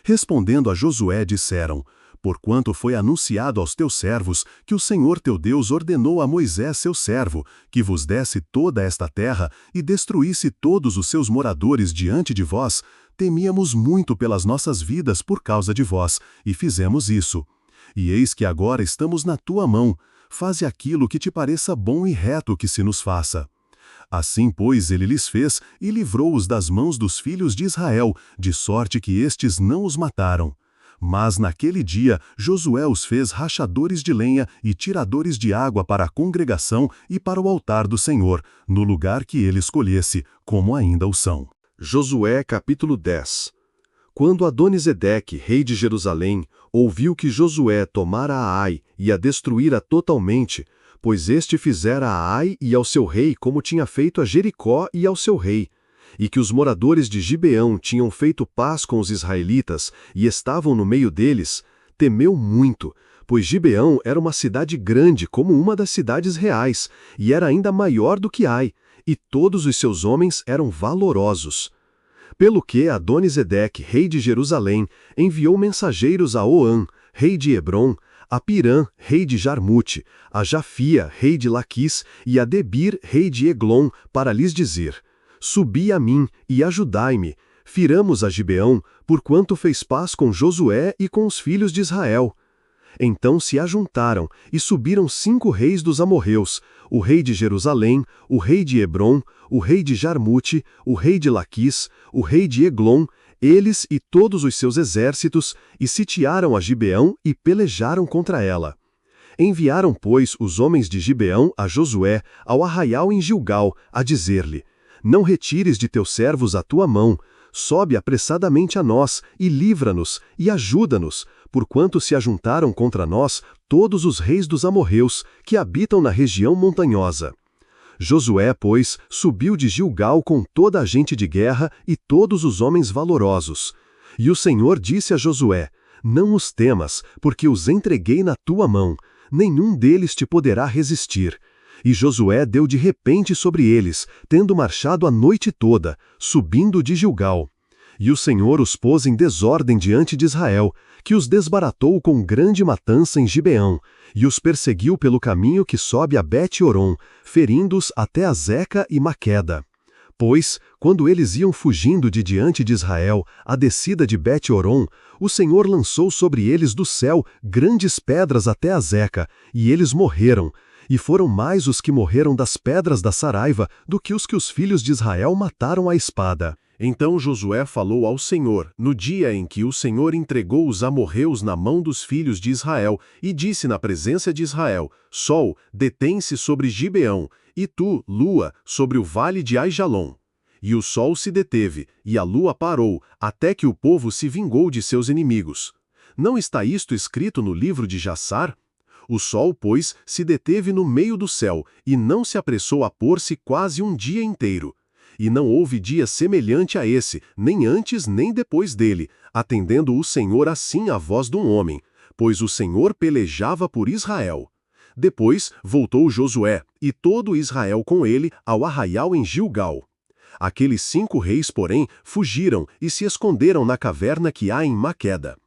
S3: Respondendo a Josué, disseram: Porquanto foi anunciado aos teus servos que o Senhor teu Deus ordenou a Moisés seu servo, que vos desse toda esta terra e destruísse todos os seus moradores diante de vós, temíamos muito pelas nossas vidas por causa de vós, e fizemos isso. E eis que agora estamos na tua mão, faze aquilo que te pareça bom e reto que se nos faça. Assim, pois, ele lhes fez e livrou-os das mãos dos filhos de Israel, de sorte que estes não os mataram. Mas naquele dia Josué os fez rachadores de lenha e tiradores de água para a congregação e para o altar do Senhor, no lugar que ele escolhesse, como ainda o são.
S2: Josué capítulo 10. Quando Adonisedeque, rei de Jerusalém, ouviu que Josué tomara a Ai e a destruíra totalmente, pois este fizera a Ai e ao seu rei como tinha feito a Jericó e ao seu rei, e que os moradores de Gibeão tinham feito paz com os israelitas e estavam no meio deles, temeu muito, pois Gibeão era uma cidade grande como uma das cidades reais, e era ainda maior do que Ai, e todos os seus homens eram valorosos. Pelo que Adonisedeque, rei de Jerusalém, enviou mensageiros a Oã, rei de Hebrom, a Pirã, rei de Jarmute, a Jafia, rei de Laquis, e a Debir, rei de Eglon, para lhes dizer: Subi a mim e ajudai-me, firamos a Gibeão, porquanto fez paz com Josué e com os filhos de Israel. Então se ajuntaram, e subiram 5 reis dos amorreus, o rei de Jerusalém, o rei de Hebrom, o rei de Jarmute, o rei de Laquis, o rei de Eglon, eles e todos os seus exércitos, e sitiaram a Gibeão e pelejaram contra ela. Enviaram, pois, os homens de Gibeão a Josué, ao arraial em Gilgal, a dizer-lhe: Não retires de teus servos a tua mão, sobe apressadamente a nós, e livra-nos, e ajuda-nos, porquanto se ajuntaram contra nós todos os reis dos amorreus, que habitam na região montanhosa. Josué, pois, subiu de Gilgal com toda a gente de guerra e todos os homens valorosos. E o Senhor disse a Josué: Não os temas, porque os entreguei na tua mão, nenhum deles te poderá resistir. E Josué deu de repente sobre eles, tendo marchado a noite toda, subindo de Gilgal. E o Senhor os pôs em desordem diante de Israel, que os desbaratou com grande matança em Gibeão, e os perseguiu pelo caminho que sobe a Bet-Oron, ferindo-os até a Zeca e Maqueda. Pois, quando eles iam fugindo de diante de Israel, a descida de Bet-Oron, o Senhor lançou sobre eles do céu grandes pedras até a Zeca, e eles morreram. E foram mais os que morreram das pedras da Saraiva do que os filhos de Israel mataram à espada.
S1: Então Josué falou ao Senhor, no dia em que o Senhor entregou os amorreus na mão dos filhos de Israel, e disse na presença de Israel: Sol, detém-se sobre Gibeão, e tu, lua, sobre o vale de Aijalon. E o sol se deteve, e a lua parou, até que o povo se vingou de seus inimigos. Não está isto escrito no livro de Jassar? O sol, pois, se deteve no meio do céu, e não se apressou a pôr-se quase um dia inteiro. E não houve dia semelhante a esse, nem antes nem depois dele, atendendo o Senhor assim à voz de um homem, pois o Senhor pelejava por Israel. Depois voltou Josué, e todo Israel com ele, ao arraial em Gilgal. Aqueles 5 reis, porém, fugiram e se esconderam na caverna que há em Maqueda.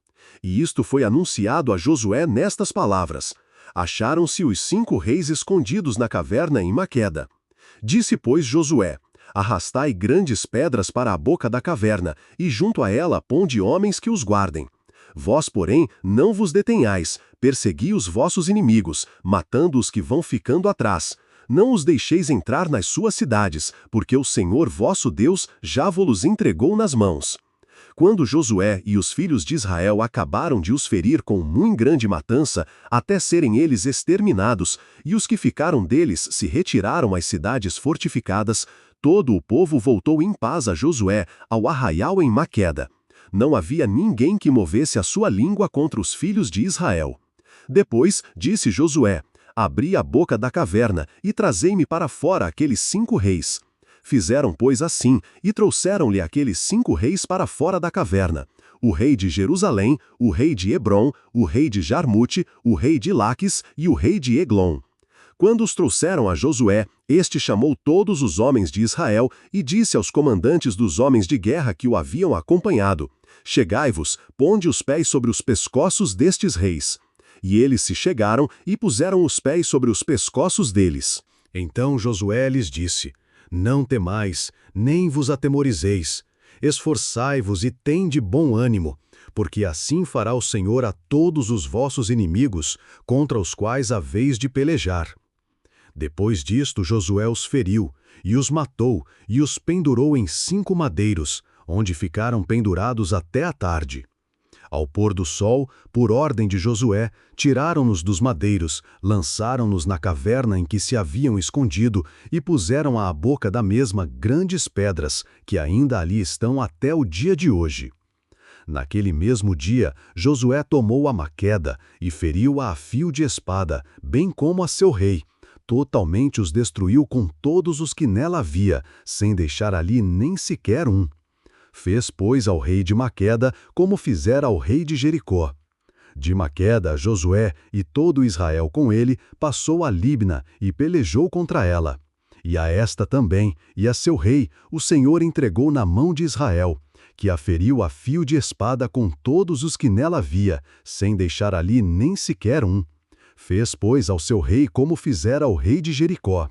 S1: E isto foi anunciado a Josué nestas palavras: Acharam-se os 5 reis escondidos na caverna em Maqueda. Disse, pois, Josué: Arrastai grandes pedras para a boca da caverna, e junto a ela ponde homens que os guardem. Vós, porém, não vos detenhais, persegui os vossos inimigos, matando os que vão ficando atrás. Não os deixeis entrar nas suas cidades, porque o Senhor vosso Deus já vos entregou nas mãos. Quando Josué e os filhos de Israel acabaram de os ferir com muito grande matança, até serem eles exterminados, e os que ficaram deles se retiraram às cidades fortificadas, todo o povo voltou em paz a Josué, ao arraial em Maqueda. Não havia ninguém que movesse a sua língua contra os filhos de Israel. Depois disse Josué: Abri a boca da caverna, e trazei-me para fora aqueles 5 reis. Fizeram, pois, assim, e trouxeram-lhe aqueles 5 reis para fora da caverna: o rei de Jerusalém, o rei de Hebrom, o rei de Jarmute, o rei de Laquis e o rei de Eglon.
S3: Quando os trouxeram a Josué, este chamou todos os homens de Israel e disse aos comandantes dos homens de guerra que o haviam acompanhado: Chegai-vos, ponde os pés sobre os pescoços destes reis. E eles se chegaram e puseram os pés sobre os pescoços deles.
S2: Então Josué lhes disse: Não temais, nem vos atemorizeis. Esforçai-vos e tende bom ânimo, porque assim fará o Senhor a todos os vossos inimigos, contra os quais haveis de pelejar. Depois disto Josué os feriu, e os matou, e os pendurou em 5 madeiros, onde ficaram pendurados até a tarde. Ao pôr do sol, por ordem de Josué, tiraram-nos dos madeiros, lançaram-nos na caverna em que se haviam escondido e puseram à boca da mesma grandes pedras, que ainda ali estão até o dia de hoje. Naquele mesmo dia, Josué tomou a Maqueda e feriu-a a fio de espada, bem como a seu rei. Totalmente os destruiu com todos os que nela havia, sem deixar ali nem sequer um. Fez, pois, ao rei de Maqueda como fizera ao rei de Jericó. De Maqueda, Josué e todo Israel com ele passou a Libna e pelejou contra ela. E a esta também, e a seu rei, o Senhor entregou na mão de Israel, que a feriu a fio de espada com todos os que nela havia, sem deixar ali nem sequer um. Fez, pois, ao seu rei como fizera ao rei de Jericó.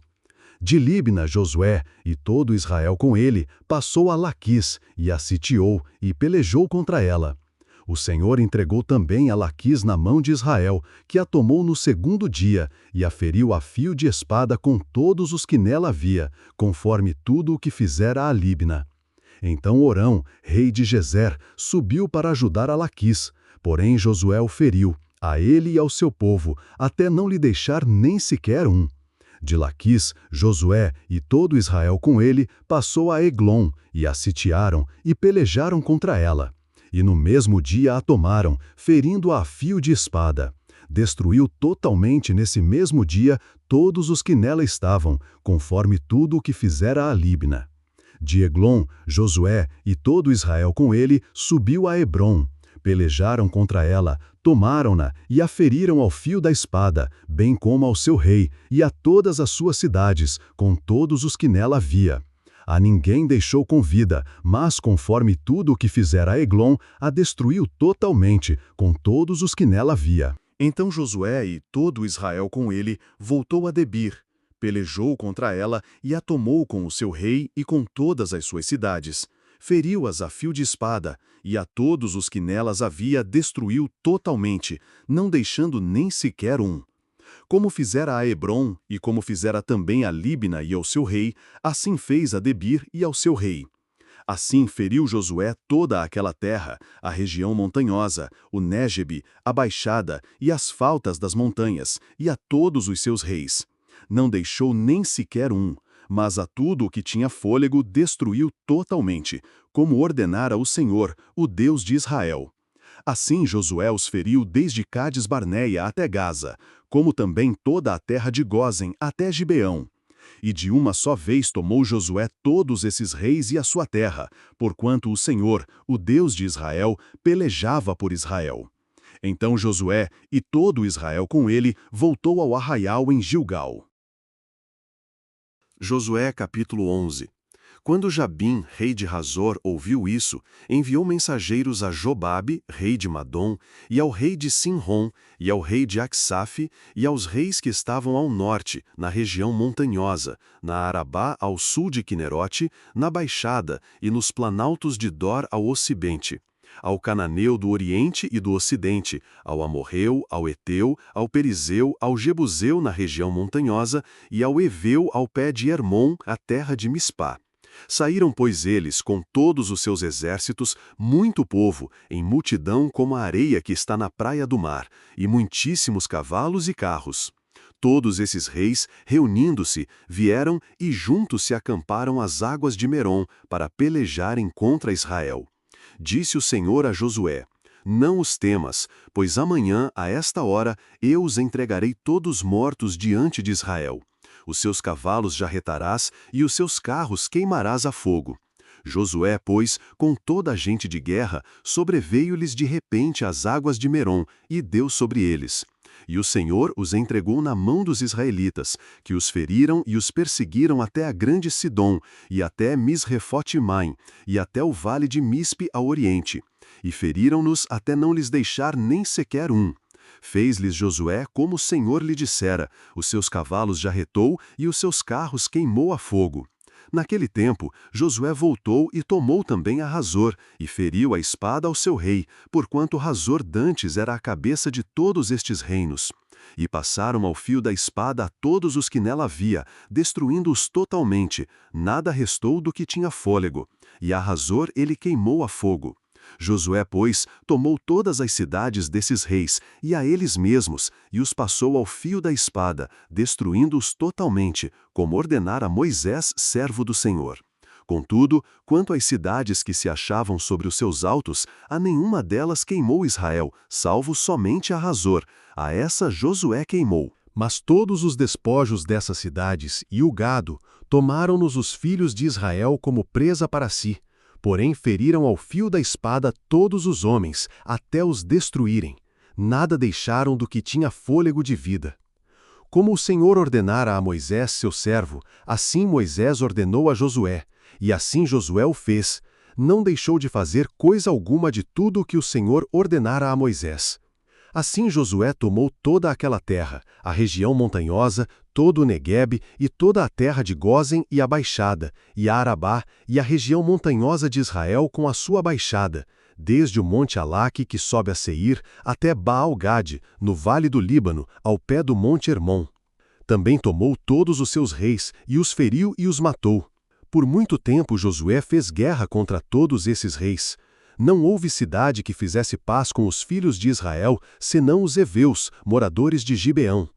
S2: De Libna, Josué, e todo Israel com ele, passou a Laquis, e a sitiou, e pelejou contra ela. O Senhor entregou também a Laquis na mão de Israel, que a tomou no 2º dia, e a feriu a fio de espada com todos os que nela havia, conforme tudo o que fizera a Libna. Então Orão, rei de Gezer, subiu para ajudar a Laquis, porém Josué o feriu, a ele e ao seu povo, até não lhe deixar nem sequer um. De Laquis, Josué e todo Israel com ele passou a Eglon, e a sitiaram e pelejaram contra ela. E no mesmo dia a tomaram, ferindo-a a fio de espada. Destruiu totalmente nesse mesmo dia todos os que nela estavam, conforme tudo o que fizera a Libna. De Eglon, Josué e todo Israel com ele subiu a Hebrom. Pelejaram contra ela, tomaram-na e a feriram ao fio da espada, bem como ao seu rei e a todas as suas cidades, com todos os que nela havia. A ninguém deixou com vida, mas conforme tudo o que fizera a Eglon, a destruiu totalmente, com todos os que nela havia.
S1: Então Josué e todo Israel com ele voltou a Debir, pelejou contra ela e a tomou com o seu rei e com todas as suas cidades. Feriu-as a fio de espada, e a todos os que nelas havia destruiu totalmente, não deixando nem sequer um. Como fizera a Hebrom, e como fizera também a Libna e ao seu rei, assim fez a Debir e ao seu rei. Assim feriu Josué toda aquela terra, a região montanhosa, o Négebe, a baixada e as faltas das montanhas, e a todos os seus reis. Não deixou nem sequer um, mas a tudo o que tinha fôlego destruiu totalmente, como ordenara o Senhor, o Deus de Israel. Assim Josué os feriu desde Cades-Barneia até Gaza, como também toda a terra de Gósen até Gibeão. E de uma só vez tomou Josué todos esses reis e a sua terra, porquanto o Senhor, o Deus de Israel, pelejava por Israel. Então Josué e todo Israel com ele voltou ao arraial em Gilgal.
S3: Josué capítulo 11. Quando Jabim, rei de Hazor, ouviu isso, enviou mensageiros a Jobabe, rei de Madom, e ao rei de Sinrom, e ao rei de Acsaf, e aos reis que estavam ao norte, na região montanhosa, na Arabá ao sul de Quinerote, na baixada e nos planaltos de Dor ao ocidente, ao cananeu do oriente e do ocidente, ao amorreu, ao eteu, ao perizeu, ao jebuseu na região montanhosa, e ao eveu ao pé de Hermon, a terra de Mispá. Saíram, pois, eles, com todos os seus exércitos, muito povo, em multidão como a areia que está na praia do mar, e muitíssimos cavalos e carros. Todos esses reis, reunindo-se, vieram e juntos se acamparam às águas de Merom, para pelejarem contra Israel. Disse o Senhor a Josué: Não os temas, pois amanhã, a esta hora, eu os entregarei todos mortos diante de Israel. Os seus cavalos jarretarás e os seus carros queimarás a fogo. Josué, pois, com toda a gente de guerra, sobreveio-lhes de repente as águas de Merom, e deu sobre eles. E o Senhor os entregou na mão dos israelitas, que os feriram e os perseguiram até a grande Sidom, e até Misrefote-Maim, e até o vale de Mispe ao oriente. E feriram-nos até não lhes deixar nem sequer um. Fez-lhes Josué como o Senhor lhe dissera, os seus cavalos jarretou e os seus carros queimou a fogo. Naquele tempo, Josué voltou e tomou também a Hazor, e feriu a espada ao seu rei, porquanto Hazor dantes era a cabeça de todos estes reinos. E passaram ao fio da espada a todos os que nela havia, destruindo-os totalmente, nada restou do que tinha fôlego. E a Hazor ele queimou a fogo. Josué, pois, tomou todas as cidades desses reis, e a eles mesmos, e os passou ao fio da espada, destruindo-os totalmente, como ordenara Moisés, servo do Senhor. Contudo, quanto às cidades que se achavam sobre os seus altos, a nenhuma delas queimou Israel, salvo somente a Hazor. A essa Josué queimou.
S2: Mas todos os despojos dessas cidades e o gado tomaram-nos os filhos de Israel como presa para si. Porém feriram ao fio da espada todos os homens, até os destruírem. Nada deixaram do que tinha fôlego de vida. Como o Senhor ordenara a Moisés, seu servo, assim Moisés ordenou a Josué, e assim Josué o fez. Não deixou de fazer coisa alguma de tudo o que o Senhor ordenara a Moisés. Assim Josué tomou toda aquela terra, a região montanhosa, todo o Neguebe e toda a terra de Gósen e a Baixada, e a Arabá e a região montanhosa de Israel com a sua baixada, desde o monte Alaque que sobe a Seir até Baal-Gade, no vale do Líbano, ao pé do monte Hermon. Também tomou todos os seus reis, e os feriu e os matou. Por muito tempo Josué fez guerra contra todos esses reis. Não houve cidade que fizesse paz com os filhos de Israel, senão os heveus, moradores de Gibeão.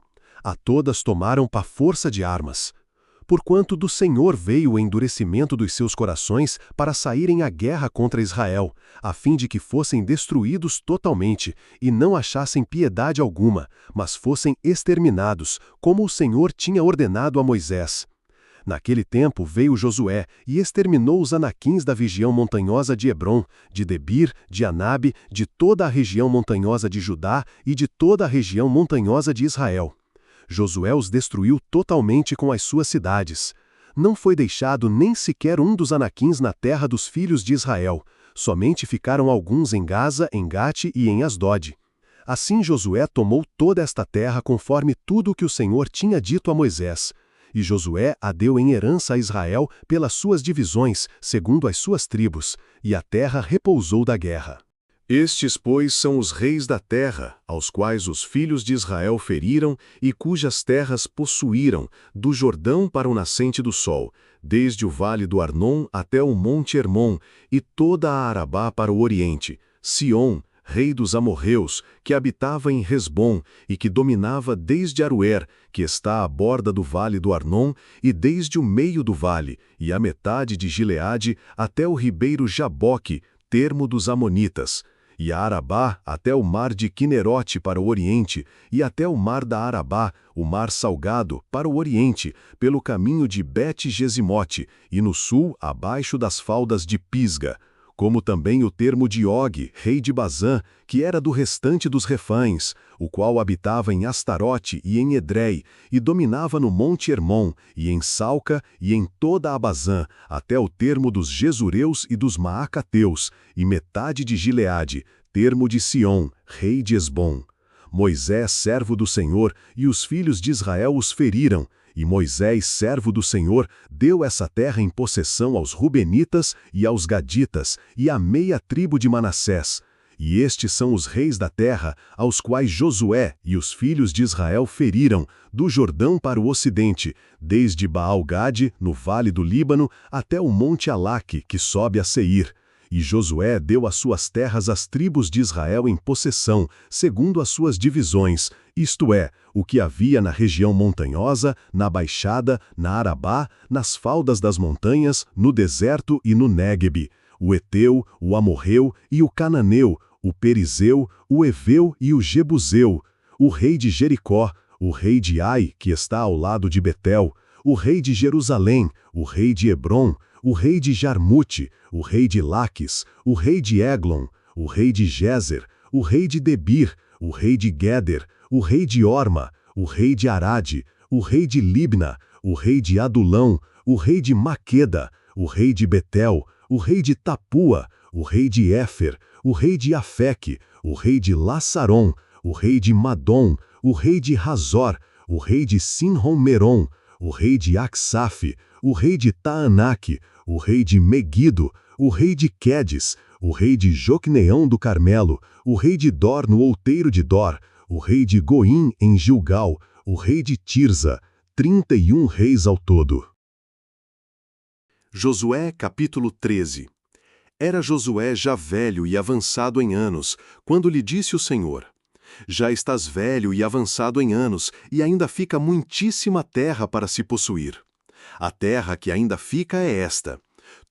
S2: A todas tomaram pa força de armas. Porquanto do Senhor veio o endurecimento dos seus corações para saírem à guerra contra Israel, a fim de que fossem destruídos totalmente, e não achassem piedade alguma, mas fossem exterminados, como o Senhor tinha ordenado a Moisés. Naquele tempo veio Josué e exterminou os anaquins da região montanhosa de Hebrom, de Debir, de Anabe, de toda a região montanhosa de Judá e de toda a região montanhosa de Israel. Josué os destruiu totalmente com as suas cidades. Não foi deixado nem sequer um dos anaquins na terra dos filhos de Israel. Somente ficaram alguns em Gaza, em Gate e em Asdod. Assim Josué tomou toda esta terra conforme tudo o que o Senhor tinha dito a Moisés. E Josué a deu em herança a Israel pelas suas divisões, segundo as suas tribos, e a terra repousou da guerra.
S1: Estes, pois, são os reis da terra, aos quais os filhos de Israel feriram e cujas terras possuíram, do Jordão para o nascente do sol, desde o vale do Arnon até o monte Hermon, e toda a Arabá para o oriente, Sion, rei dos amorreus, que habitava em Hesbom e que dominava desde Aroer, que está à borda do vale do Arnon, e desde o meio do vale, e a metade de Gileade até o ribeiro Jaboque, termo dos amonitas, e a Arabá até o mar de Quinerote para o oriente, e até o mar da Arabá, o mar salgado, para o oriente, pelo caminho de Bet-Gesimote, e no sul, abaixo das faldas de Pisga, como também o termo de Og, rei de Bazã, que era do restante dos refães, o qual habitava em Astarote e em Edrei, e dominava no monte Hermon, e em Salca, e em toda a Bazã, até o termo dos Gesureus e dos Maacateus, e metade de Gileade, termo de Sion, rei de Esbom. Moisés, servo do Senhor, e os filhos de Israel os feriram, e Moisés, servo do Senhor, deu essa terra em possessão aos Rubenitas e aos Gaditas, e à meia tribo de Manassés. E estes são os reis da terra, aos quais Josué e os filhos de Israel feriram, do Jordão para o ocidente, desde Baal-Gade, no vale do Líbano, até o monte Alaque, que sobe a Seir. E Josué deu as suas terras às tribos de Israel em possessão, segundo as suas divisões, isto é, o que havia na região montanhosa, na baixada, na Arabá, nas faldas das montanhas, no deserto e no Néguebe, o Eteu, o Amorreu e o Cananeu, o Perizeu, o Eveu e o Jebuseu, o rei de Jericó, o rei de Ai, que está ao lado de Betel, o rei de Jerusalém, o rei de Hebrom, o rei de Jarmute, o rei de Laques, o rei de Eglon, o rei de Gezer, o rei de Debir, o rei de Geder,
S3: o rei de Orma, o rei de Arade, o rei de Libna, o rei de Adulão, o rei de Maqueda, o rei de Betel, o rei de Tapua, o rei de Éfer, o rei de Afeque, o rei de Lassaron, o rei de Madom, o rei de Razor, o rei de Sinrom-Merom, o rei de Aksaf, o rei de Taanaque, o rei de Megido, o rei de Quedes, o rei de Joqueneão do Carmelo, o rei de Dor no outeiro de Dor, o rei de Goim em Gilgal, o rei de Tirza, 31 reis ao todo.
S1: Josué capítulo 13. Era Josué já velho e avançado em anos, quando lhe disse o Senhor: Já estás velho e avançado em anos, e ainda fica muitíssima terra para se possuir. A terra que ainda fica é esta: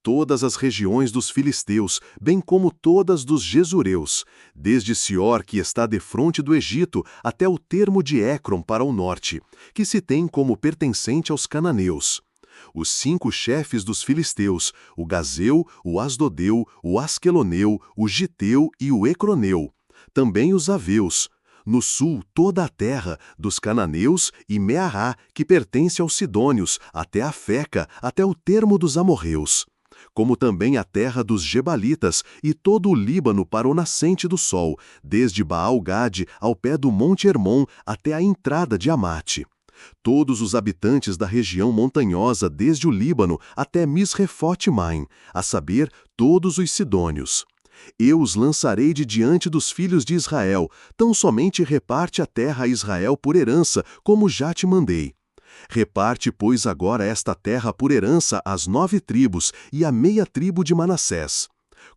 S1: todas as regiões dos filisteus, bem como todas dos jesureus, desde Sior, que está defronte do Egito, até o termo de Écrom para o norte, que se tem como pertencente aos cananeus. Os 5 chefes dos filisteus, o Gazeu, o Asdodeu, o Asqueloneu, o Giteu e o Ecroneu. Também os Aveus. No sul, toda a terra, dos cananeus e Meará, que pertence aos sidônios, até a Feca, até o termo dos amorreus. Como também a terra dos Gebalitas e todo o Líbano para o nascente do sol, desde Baal-Gade ao pé do Monte Hermon até a entrada de Amate. Todos os habitantes da região montanhosa desde o Líbano até Misrefote-Maim, a saber, todos os sidônios. Eu os lançarei de diante dos filhos de Israel, tão somente reparte a terra a Israel por herança, como já te mandei. Reparte, pois, agora esta terra por herança às 9 tribos e à meia tribo de Manassés.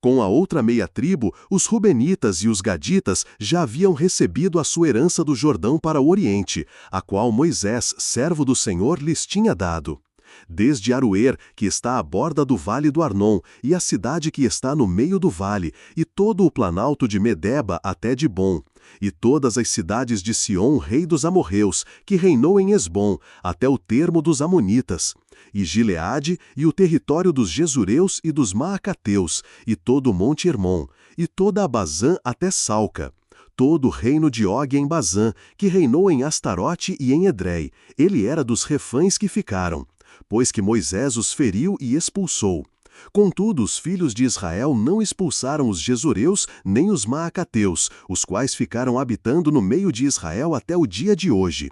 S1: Com a outra meia tribo, os Rubenitas e os Gaditas já haviam recebido a sua herança do Jordão para o Oriente, a qual Moisés, servo do Senhor, lhes tinha dado. Desde Aroer, que está à borda do vale do Arnon, e a cidade que está no meio do vale, e todo o planalto de Medeba até Dibom, e todas as cidades de Sion, rei dos amorreus, que reinou em Esbom, até o termo dos amonitas, e Gileade, e o território dos jesureus e dos maacateus, e todo o monte Hermon, e toda a Bazã até Salca, todo o reino de Og em Bazã, que reinou em Astarote e em Edrei. Ele era dos refães que ficaram, pois que Moisés os feriu e expulsou. Contudo, os filhos de Israel não expulsaram os jesureus nem os maacateus, os quais ficaram habitando no meio de Israel até o dia de hoje.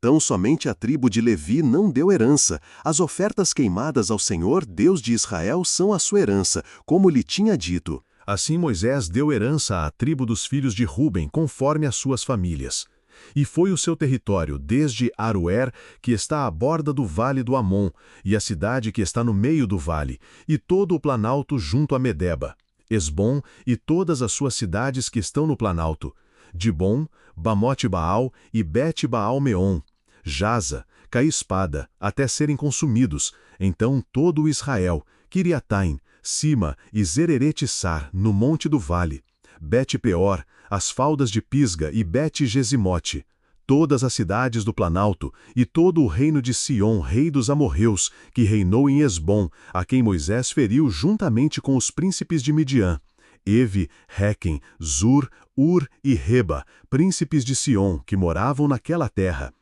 S1: Tão somente a tribo de Levi não deu herança. As ofertas queimadas ao Senhor, Deus de Israel, são a sua herança, como lhe tinha dito.
S2: Assim Moisés deu herança à tribo dos filhos de Ruben, conforme as suas famílias. E foi o seu território desde Aroer, que está à borda do vale do Amon, e a cidade que está no meio do vale, e todo o planalto junto a Medeba, Esbom e todas as suas cidades que estão no planalto, Dibom, Bamote-Baal e Bet-Baal-Meon, Jaza, Caí-espada, até serem consumidos. Então todo o Israel, Kiriataim, Sima e Zererete-Sar, no monte do vale, Bet-Peor, as faldas de Pisga e Bet-Gesimote, todas as cidades do planalto, e todo o reino de Sion, rei dos amorreus, que reinou em Esbom, a quem Moisés feriu juntamente com os príncipes de Midian, Evi, Requem, Zur, Ur e Reba, príncipes de Sion, que moravam naquela terra.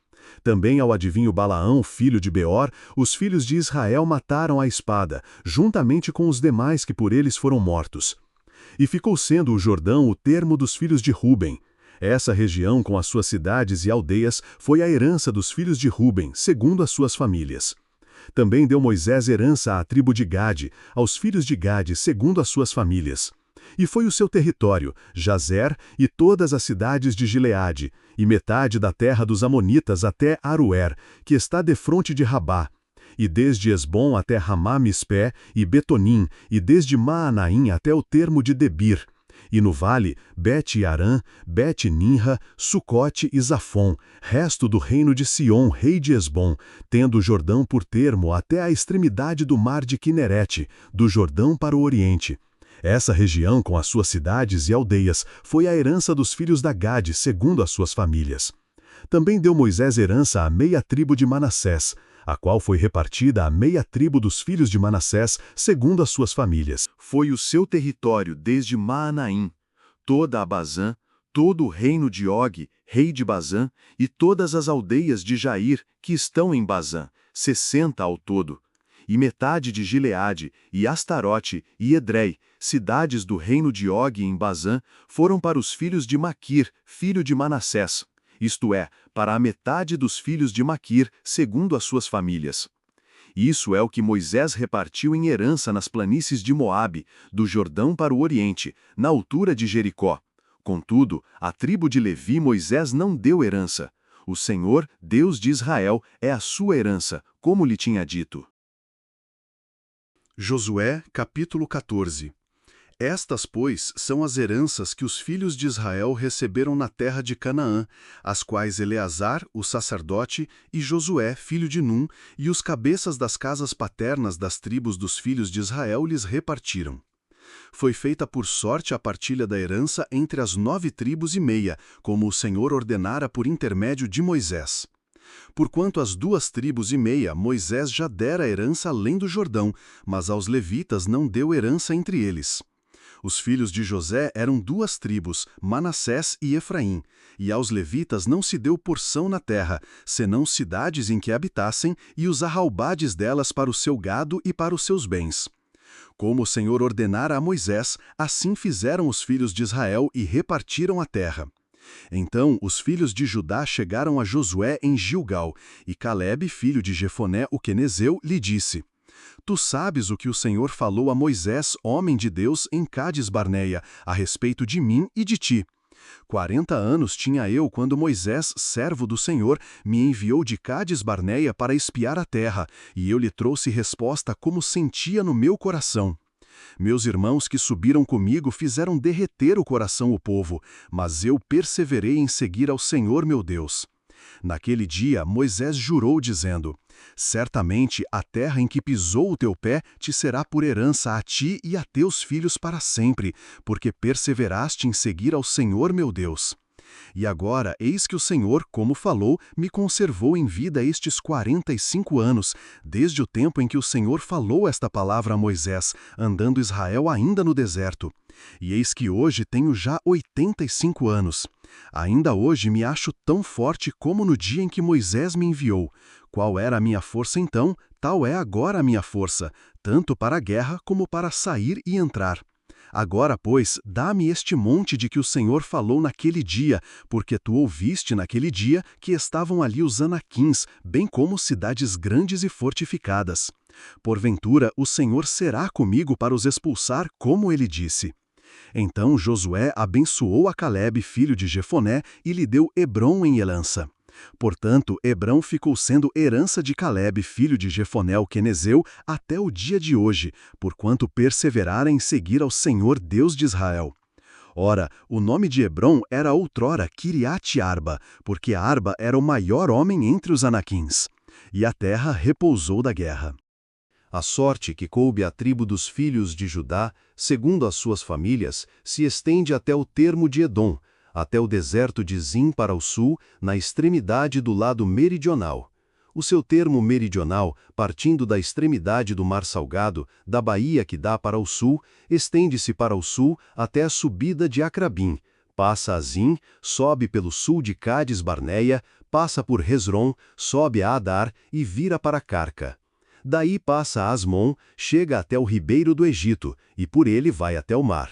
S2: Também ao adivinho Balaão, filho de Beor, os filhos de Israel mataram à espada, juntamente com os demais que por eles foram mortos. E ficou sendo o Jordão o termo dos filhos de Ruben. Essa região, com as suas cidades e aldeias, foi a herança dos filhos de Ruben, segundo as suas famílias. Também deu Moisés herança à tribo de Gade, aos filhos de Gade, segundo as suas famílias. E foi o seu território, Jazer e todas as cidades de Gileade, e metade da terra dos Amonitas até Aroer, que está defronte de Rabá, e desde Esbom até Ramá-Mispé e Betonim, e desde Maanaim até o termo de Debir, e no vale, Bet-Arã, Bet-Ninra, Sucote e Zafon, resto do reino de Sion, rei de Esbom, tendo o Jordão por termo até a extremidade do mar de Quinerete, do Jordão para o oriente. Essa região, com as suas cidades e aldeias, foi a herança dos filhos da Gade, segundo as suas famílias. Também deu Moisés herança à meia tribo de Manassés, a qual foi repartida à meia tribo dos filhos de Manassés, segundo as suas famílias.
S1: Foi o seu território desde Maanaim, toda a Bazã, todo o reino de Og, rei de Bazã, e todas as aldeias de Jair, que estão em Bazã, 60 ao todo, e metade de Gileade, e Astarote, e Edrei, cidades do reino de Og em Bazã, foram para os filhos de Maquir, filho de Manassés, isto é, para a metade dos filhos de Maquir, segundo as suas famílias. Isso é o que Moisés repartiu em herança nas planícies de Moabe, do Jordão para o Oriente, na altura de Jericó. Contudo, à tribo de Levi Moisés não deu herança. O Senhor, Deus de Israel, é a sua herança, como lhe tinha dito.
S3: Josué, capítulo 14. Estas, pois, são as heranças que os filhos de Israel receberam na terra de Canaã, as quais Eleazar, o sacerdote, e Josué, filho de Num, e os cabeças das casas paternas das tribos dos filhos de Israel lhes repartiram. Foi feita por sorte a partilha da herança entre as 9 tribos e meia, como o Senhor ordenara por intermédio de Moisés. Porquanto às 2 tribos e meia Moisés já dera herança além do Jordão, mas aos levitas não deu herança entre eles. Os filhos de José eram 2 tribos, Manassés e Efraim, e aos levitas não se deu porção na terra, senão cidades em que habitassem e os arraubades delas para o seu gado e para os seus bens. Como o Senhor ordenara a Moisés, assim fizeram os filhos de Israel e repartiram a terra. Então os filhos de Judá chegaram a Josué em Gilgal, e Calebe, filho de Jefoné, o quenezeu, lhe disse: Tu sabes o que o Senhor falou a Moisés, homem de Deus, em Cades-Barneia, a respeito de mim e de ti. 40 anos tinha eu quando Moisés, servo do Senhor, me enviou de Cades-Barneia para espiar a terra, e eu lhe trouxe resposta como sentia no meu coração. Meus irmãos que subiram comigo fizeram derreter o coração o povo, mas eu perseverei em seguir ao Senhor meu Deus. Naquele dia Moisés jurou dizendo: Certamente a terra em que pisou o teu pé te será por herança a ti e a teus filhos para sempre, porque perseveraste em seguir ao Senhor meu Deus. E agora, eis que o Senhor, como falou, me conservou em vida estes 45 anos, desde o tempo em que o Senhor falou esta palavra a Moisés, andando Israel ainda no deserto. E eis que hoje tenho já 85 anos. Ainda hoje me acho tão forte como no dia em que Moisés me enviou. Qual era a minha força então, tal é agora a minha força, tanto para a guerra como para sair e entrar. Agora, pois, dá-me este monte de que o Senhor falou naquele dia, porque tu ouviste naquele dia que estavam ali os Anaquins, bem como cidades grandes e fortificadas. Porventura, o Senhor será comigo para os expulsar, como ele disse. Então Josué abençoou a Calebe, filho de Jefoné, e lhe deu Hebrom em herança. Portanto, Hebrom ficou sendo herança de Calebe, filho de Jefoné o quenezeu, até o dia de hoje, porquanto perseverara em seguir ao Senhor Deus de Israel. Ora, o nome de Hebrom era outrora Quiriate-Arba, porque Arba era o maior homem entre os Anaquins. E a terra repousou da guerra.
S2: A sorte que coube à tribo dos filhos de Judá, segundo as suas famílias, se estende até o termo de Edom, até o deserto de Zim para o sul, na extremidade do lado meridional. O seu termo meridional, partindo da extremidade do Mar Salgado, da baía que dá para o sul, estende-se para o sul até a subida de Acrabim, passa a Zim, sobe pelo sul de Cades-Barneia, passa por Hezron, sobe a Adar e vira para Carca. Daí passa a Asmon, chega até o ribeiro do Egito, e por ele vai até o mar.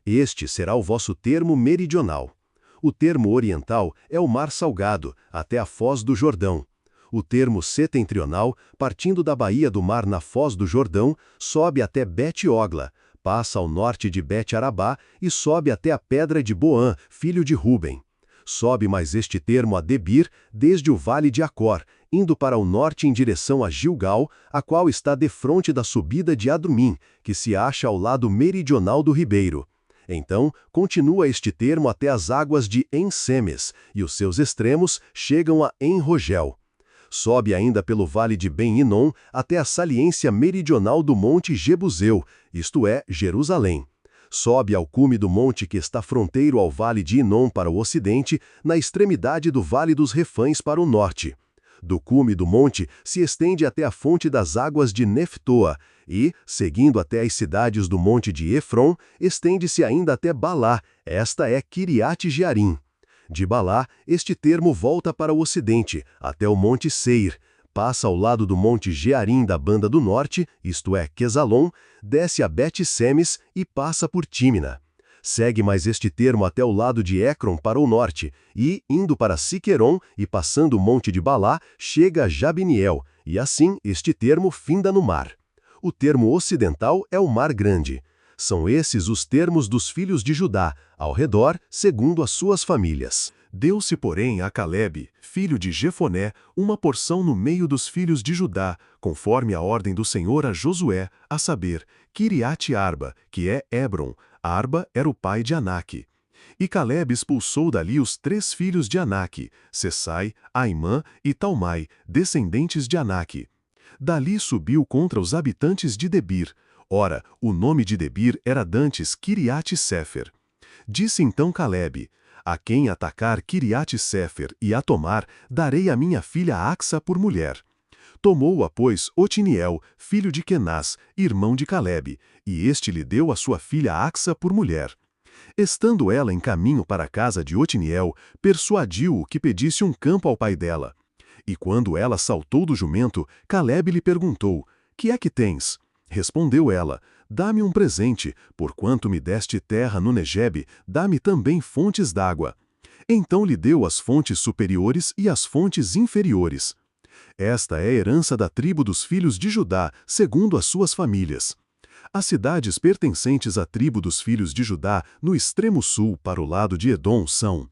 S2: Este será o vosso termo meridional. O termo oriental é o Mar Salgado, até a foz do Jordão. O termo setentrional, partindo da baía do mar na foz do Jordão, sobe até Bet-Ogla, passa ao norte de Bet-Arabá e sobe até a pedra de Boã, filho de Ruben. Sobe mais este termo a Debir, desde o vale de Acor, indo para o norte em direção a Gilgal, a qual está defronte da subida de Adumim, que se acha ao lado meridional do ribeiro. Então, continua este termo até as águas de En-Semes, e os seus extremos chegam a En-Rogel. Sobe ainda pelo vale de Ben-Hinom até a saliência meridional do monte Jebuseu, isto é, Jerusalém. Sobe ao cume do monte que está fronteiro ao vale de Hinom para o ocidente, na extremidade do vale dos Refães para o norte.
S3: Do cume do monte se estende até a fonte das águas de Neftoa, e, seguindo até as cidades do monte de Efron, estende-se ainda até Balá, esta é Kiriat-Jearim. De Balá, este termo volta para o ocidente, até o monte Seir, passa ao lado do monte Jearim da banda do norte, isto é, Quesalon, desce a Bet-Semes e passa por Tímina. Segue mais este termo até o lado de Ecrom para o norte, e, indo para Siqueron e passando o monte de Balá, chega a Jabiniel, e assim este termo finda no mar. O termo ocidental é o Mar Grande. São esses os termos dos filhos de Judá, ao redor, segundo as suas famílias.
S1: Deu-se, porém, a Calebe, filho de Jefoné, uma porção no meio dos filhos de Judá, conforme a ordem do Senhor a Josué, a saber, Kiriat-Arba, que é Hebron. Arba era o pai de Anaque. E Calebe expulsou dali os 3 filhos de Anaque, Sessai, Aimã e Talmai, descendentes de Anaque. Dali subiu contra os habitantes de Debir. Ora, o nome de Debir era dantes Kiriat-Sefer. Disse então Calebe: a quem atacar Kiriat-Sefer e a tomar, darei a minha filha Axa por mulher. Tomou-a, pois, Otiniel, filho de Kenaz, irmão de Calebe, e este lhe deu a sua filha Axa por mulher. Estando ela em caminho para a casa de Otiniel, persuadiu-o que pedisse um campo ao pai dela. E quando ela saltou do jumento, Calebe lhe perguntou: que é que tens? Respondeu ela: dá-me um presente, porquanto me deste terra no Negebe, dá-me também fontes d'água. Então lhe deu as fontes superiores e as fontes inferiores. Esta é a herança da tribo dos filhos de Judá, segundo as suas famílias. As cidades pertencentes à tribo dos filhos de Judá, no extremo sul, para o lado de Edom, são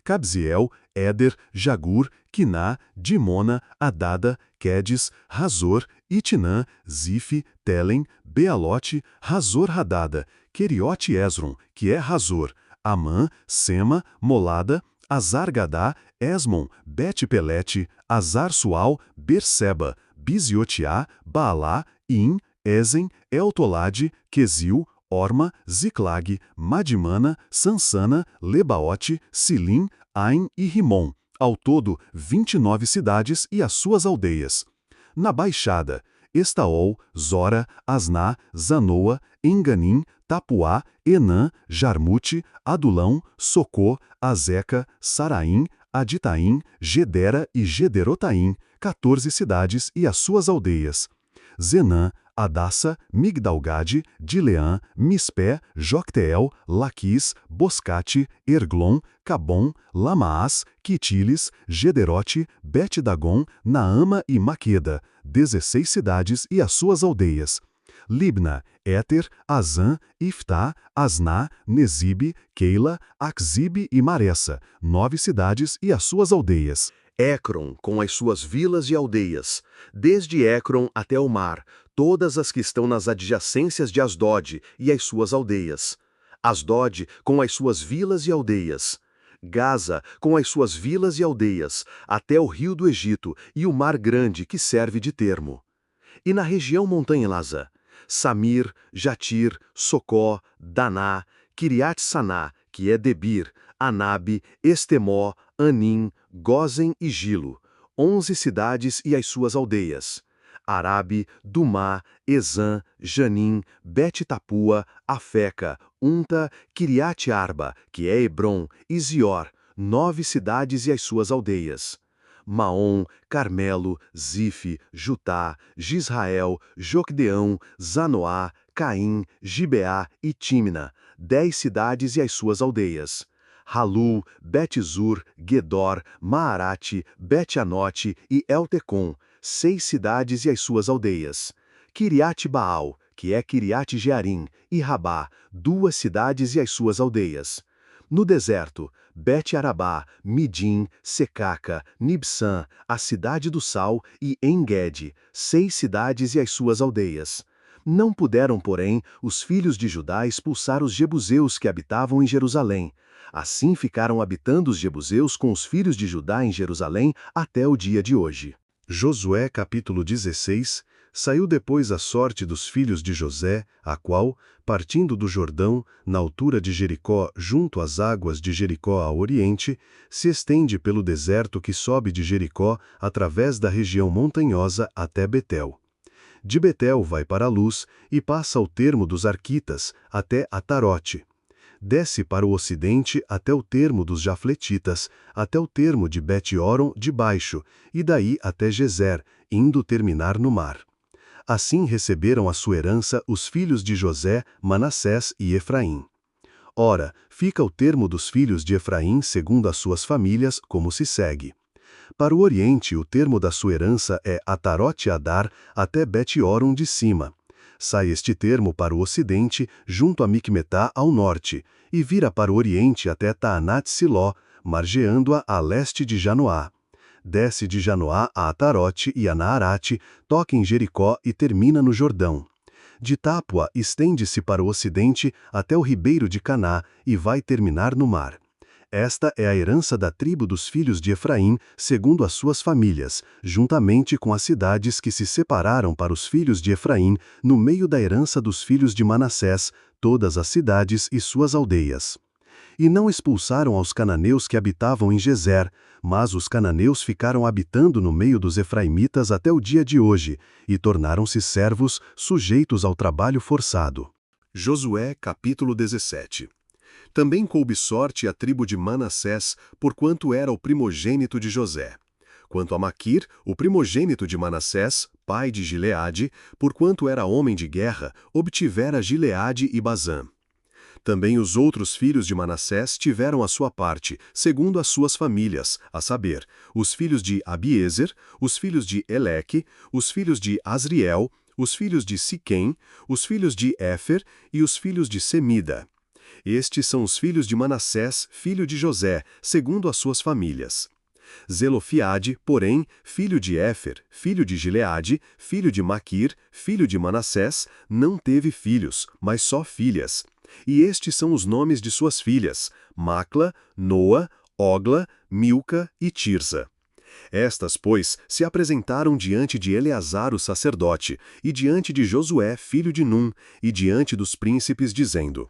S1: Cabziel, Éder, Jagur, Quiná, Dimona, Adada, Quedes, Razor, Itinã, Zife, Telem, Bealote, Razor-Hadada, Queriote Esron, que é Razor, Amã, Sema, Molada, Azar-Gadá, Esmon, Bet-Pelete, Azar-Sual, Berseba, Biziotiá, Baalá, In, Ezen, Eltolade, Quesil, Orma, Ziclag, Madimana, Sansana, Lebaote, Silim, Ain e Rimon, ao todo 29 cidades e as suas aldeias. Na Baixada, Estaol, Zora, Asná, Zanoa, Enganim, Tapuá, Enã, Jarmute, Adulão, Socô, Azeca, Saraim, Aditaim, Gedera e Gederotaim, 14 cidades e as suas aldeias. Zenã, Adassa, Migdalgade, Dileã, Mispé, Jocteel, Laquis, Boscate, Erglon, Cabom, Lamaás, Quitilis, Gederote, Bet-Dagon, Naama e Maqueda, 16 cidades e as suas aldeias. Libna, Éter, Azã, Iftá, Asná, Nezibe, Keila, Axibe e Maressa, 9 cidades e as suas aldeias.
S2: Ecrom, com as suas vilas e aldeias, desde Ecrom até o mar, todas as que estão nas adjacências de Asdod e as suas aldeias. Asdod, com as suas vilas e aldeias. Gaza, com as suas vilas e aldeias, até o rio do Egito e o mar grande que serve de termo. E na região montanhosa, Samir, Jatir, Socó, Daná, Kiriat-Saná, que é Debir, Anabe, Estemó, Anim, Gozen e Gilo, 11 cidades e as suas aldeias. Arabe, Dumá, Ezã, Janim, Bet-Tapua, Afeca, Unta, Kiriat-Arba, que é Hebron, e Zior, 9 cidades e as suas aldeias. Maom, Carmelo, Zife, Jutá, Gisrael, Jocdeão, Zanoá, Caim, Gibeá e Tímina, 10 cidades e as suas aldeias. Halu, Bet-Zur, Gedor, Maarate, Bet-Anote e Eltecom, 6 cidades e as suas aldeias. Kiriat-Baal, que é Kiriat-Jearim, e Rabá, 2 cidades e as suas aldeias. No deserto, Bet-Arabá, Midim, Secaca, Nibsã, a cidade do Sal e Engede, 6 cidades e as suas aldeias. Não puderam, porém, os filhos de Judá expulsar os jebuseus que habitavam em Jerusalém. Assim ficaram habitando os jebuseus com os filhos de Judá em Jerusalém até o dia de hoje.
S3: Josué capítulo 16. Saiu depois a sorte dos filhos de José, a qual, partindo do Jordão, na altura de Jericó, junto às águas de Jericó a oriente, se estende pelo deserto que sobe de Jericó através da região montanhosa até Betel. De Betel vai para a Luz e passa ao termo dos Arquitas, até Atarote. Desce para o ocidente até o termo dos Jafletitas, até o termo de Bet-Oron de baixo, e daí até Gezer, indo terminar no mar. Assim receberam a sua herança os filhos de José, Manassés e Efraim. Ora, fica o termo dos filhos de Efraim segundo as suas famílias, como se segue. Para o oriente, o termo da sua herança é Atarote-Adar até Bet-Oron de cima. Sai este termo para o ocidente, junto a Micmetá ao norte, e vira para o oriente até Taanat-Siló, margeando-a a leste de Janoá. Desce de Janoá a Atarote e a Naarate, toca em Jericó e termina no Jordão. De Tápua estende-se para o ocidente até o ribeiro de Caná e vai terminar no mar. Esta é a herança da tribo dos filhos de Efraim, segundo as suas famílias, juntamente com as cidades que se separaram para os filhos de Efraim, no meio da herança dos filhos de Manassés, todas as cidades e suas aldeias. E não expulsaram aos cananeus que habitavam em Gezer, mas os cananeus ficaram habitando no meio dos efraimitas até o dia de hoje, e tornaram-se servos, sujeitos ao trabalho forçado.
S2: Josué, capítulo 17. Também coube sorte à tribo de Manassés, porquanto era o primogênito de José. Quanto a Maquir, o primogênito de Manassés, pai de Gileade, porquanto era homem de guerra, obtivera Gileade e Bazã. Também os outros filhos de Manassés tiveram a sua parte, segundo as suas famílias, a saber, os filhos de Abiezer, os filhos de Eleque, os filhos de Asriel, os filhos de Siquém, os filhos de Éfer e os filhos de Semida. Estes são os filhos de Manassés, filho de José, segundo as suas famílias. Zelofiade, porém, filho de Éfer, filho de Gileade, filho de Maquir, filho de Manassés, não teve filhos, mas só filhas. E estes são os nomes de suas filhas, Macla, Noa, Ogla, Milca e Tirza. Estas, pois, se apresentaram diante de Eleazar o sacerdote, e diante de Josué, filho de Num, e diante dos príncipes, dizendo: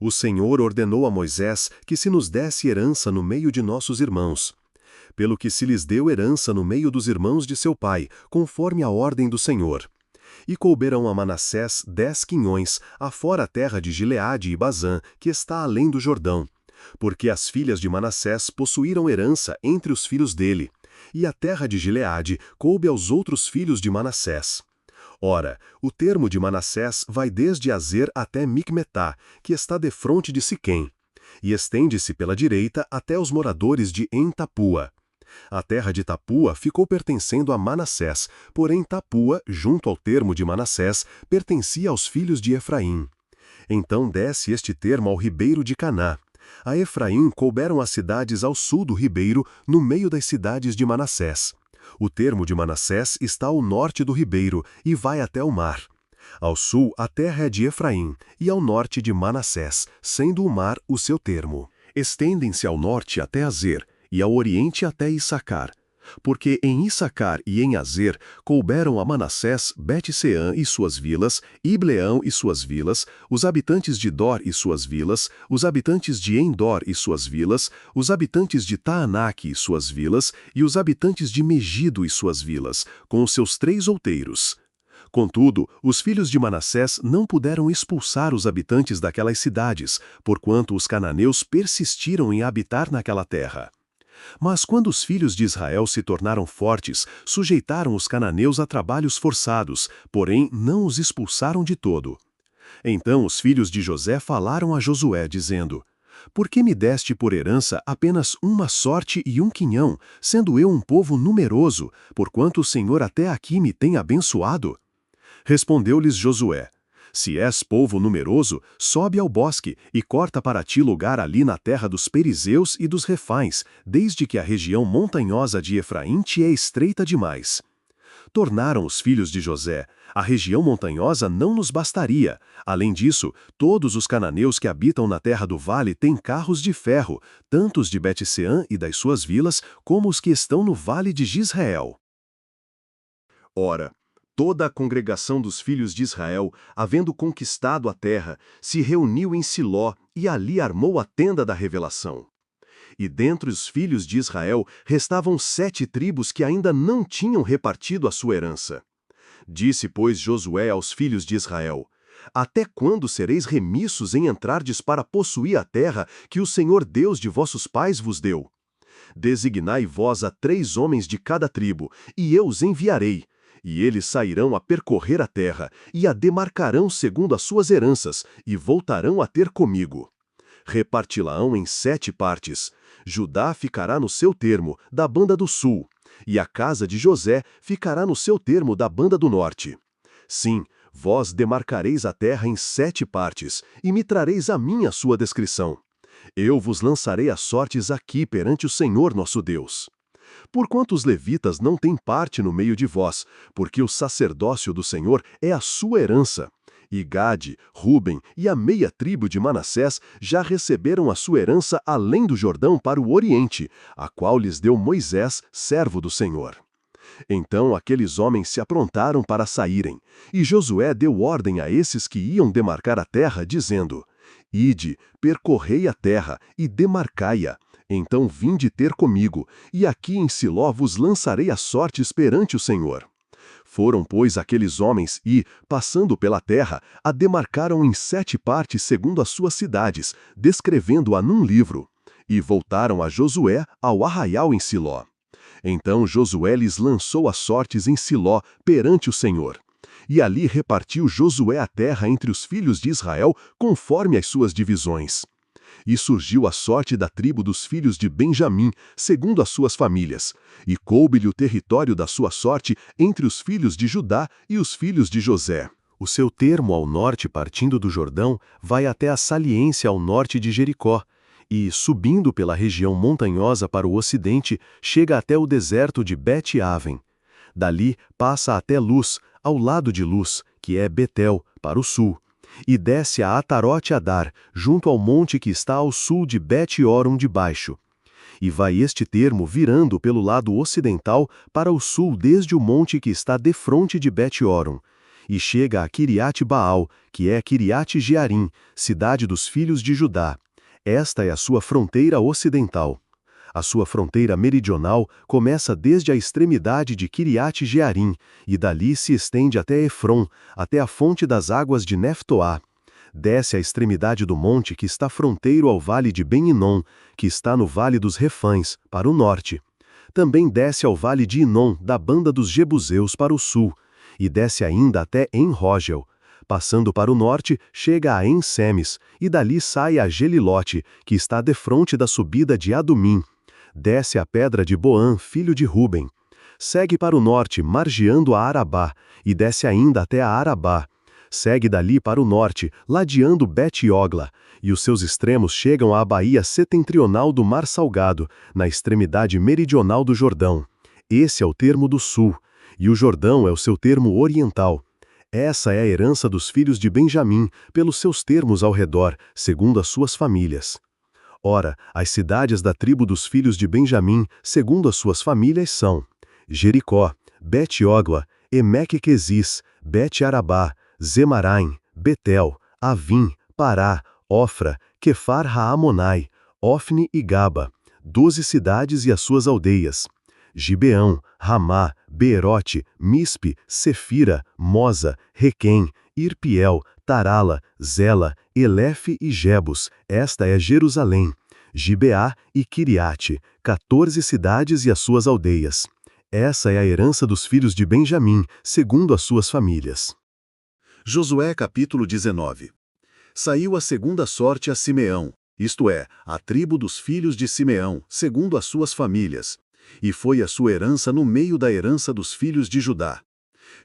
S2: O Senhor ordenou a Moisés que se nos desse herança no meio de nossos irmãos. Pelo que se lhes deu herança no meio dos irmãos de seu pai, conforme a ordem do Senhor. E couberam a Manassés 10 quinhões, afora a terra de Gileade e Bazã, que está além do Jordão. Porque as filhas de Manassés possuíram herança entre os filhos dele, e a terra de Gileade coube aos outros filhos de Manassés. Ora, o termo de Manassés vai desde Azer até Micmetá, que está defronte de Siquém, e estende-se pela direita até os moradores de En-Tapua. A terra de Tapua ficou pertencendo a Manassés, porém Tapua, junto ao termo de Manassés, pertencia aos filhos de Efraim. Então desce este termo ao ribeiro de Caná. A Efraim couberam as cidades ao sul do ribeiro, no meio das cidades de Manassés. O termo de Manassés está ao norte do ribeiro e vai até o mar. Ao sul a terra é de Efraim, e ao norte de Manassés, sendo o mar o seu termo. Estendem-se ao norte até Azer, e ao oriente até Issacar. Porque em Issacar e em Azer couberam a Manassés Bet-Seã e suas vilas, Ibleão e suas vilas, os habitantes de Dor e suas vilas, os habitantes de Endor e suas vilas, os habitantes de Taanaque e suas vilas, e os habitantes de Megido e suas vilas, com os seus 3 outeiros. Contudo, os filhos de Manassés não puderam expulsar os habitantes daquelas cidades, porquanto os cananeus persistiram em habitar naquela terra. Mas quando os filhos de Israel se tornaram fortes, sujeitaram os cananeus a trabalhos forçados, porém não os expulsaram de todo. Então os filhos de José falaram a Josué, dizendo: Por que me deste por herança apenas uma sorte e um quinhão, sendo eu um povo numeroso, porquanto o Senhor até aqui me tem abençoado? Respondeu-lhes Josué: Se és povo numeroso, sobe ao bosque e corta para ti lugar ali na terra dos Perizeus e dos Refães, desde que a região montanhosa de Efraim te é estreita demais. Tornaram os filhos de José: A região montanhosa não nos bastaria. Além disso, todos os cananeus que habitam na terra do vale têm carros de ferro, tanto os de Bet-Seã e das suas vilas, como os que estão no vale de Jizreel.
S3: Ora,
S2: Toda a congregação dos filhos de Israel, havendo conquistado a terra, se reuniu em Siló e ali armou a tenda da revelação. E dentre os filhos de Israel restavam 7 tribos que ainda não tinham repartido a sua herança. Disse, pois, Josué aos filhos de Israel: Até quando sereis remissos em entrardes para possuir a terra que o Senhor Deus de vossos pais vos deu? Designai vós a 3 homens de cada tribo, e eu os enviarei. E eles sairão a percorrer a terra, e a demarcarão segundo as suas heranças, e voltarão a ter comigo. Reparti-la-ão em 7 partes. Judá ficará no seu termo, da banda do sul, e a casa de José ficará no seu termo, da banda do norte. Sim, vós demarcareis a terra em 7 partes, e me trareis a mim a sua descrição. Eu vos lançarei as sortes aqui perante o Senhor nosso Deus. Porquanto os levitas não têm parte no meio de vós, porque o sacerdócio do Senhor é a sua herança. E Gade, Ruben e a meia tribo de Manassés já receberam a sua herança além do Jordão para o oriente, a qual lhes deu Moisés, servo do Senhor. Então aqueles homens se aprontaram para saírem, e Josué deu ordem a esses que iam demarcar a terra, dizendo: Ide, percorrei a terra e demarcai-a. Então vinde ter comigo, e aqui em Siló vos lançarei as sortes perante o Senhor. Foram, pois, aqueles homens e, passando pela terra, a demarcaram em 7 partes segundo as suas cidades, descrevendo-a num livro. E voltaram a Josué ao arraial em Siló. Então Josué lhes lançou as sortes em Siló perante o Senhor. E ali repartiu Josué a terra entre os filhos de Israel, conforme as suas divisões. E surgiu a sorte da tribo dos filhos de Benjamim, segundo as suas famílias, e coube-lhe o território da sua sorte entre os filhos de Judá e os filhos de José.
S3: O seu termo ao norte, partindo do Jordão, vai até a saliência ao norte de Jericó, e, subindo pela região montanhosa para o ocidente, chega até o deserto de Bet-Aven. Dali passa até Luz, ao lado de Luz, que é Betel, para o sul, e desce a Atarote-Adar, junto ao monte que está ao sul de Bet-Horon de Baixo. E vai este termo virando pelo lado ocidental para o sul desde o monte que está defronte de Bet-Horon, e chega a Kiriat-Baal, que é Kiriat-Jearim, cidade dos filhos de Judá. Esta é a sua fronteira ocidental. A sua fronteira meridional começa desde a extremidade de Kiriat-Jearim, e dali se estende até Efron, até a fonte das águas de Neftoá. Desce à extremidade do monte que está fronteiro ao vale de Ben-Hinom, que está no vale dos Refães, para o norte. Também desce ao vale de Hinom, da banda dos Jebuseus, para o sul, e desce ainda até En-Rogel. Passando para o norte, chega a En-Semes, e dali sai a Gelilote, que está defronte da subida de Adumim. Desce a pedra de Boã, filho de Ruben. Segue para o norte, margeando a Arabá, e desce ainda até a Arabá. Segue dali para o norte, ladeando Bet-Ogla, e os seus extremos chegam à baía setentrional do Mar Salgado, na extremidade meridional do Jordão. Esse é o termo do sul, e o Jordão é o seu termo oriental. Essa é a herança dos filhos de Benjamim, pelos seus termos ao redor, segundo as suas famílias. Ora, as cidades da tribo dos filhos de Benjamim, segundo as suas famílias, são Jericó, Bet-Ogla, Emeque-Quezis, Bet-Arabá, Zemaraim, Betel, Avim, Pará, Ofra, Quefar-Raamonai, Ofne e Gaba, 12 cidades e as suas aldeias. Gibeão, Ramá, Beerote, Mispe, Sefira, Moza, Requém, Irpiel, Tarala, Zela, Elefe e Jebus, esta é Jerusalém. Gibeá e Kiriate, 14 cidades e as suas aldeias. Essa é a herança dos filhos de Benjamim, segundo as suas famílias.
S1: Josué capítulo 19. Saiu a segunda sorte a Simeão, isto é, a tribo dos filhos de Simeão, segundo as suas famílias, e foi a sua herança no meio da herança dos filhos de Judá.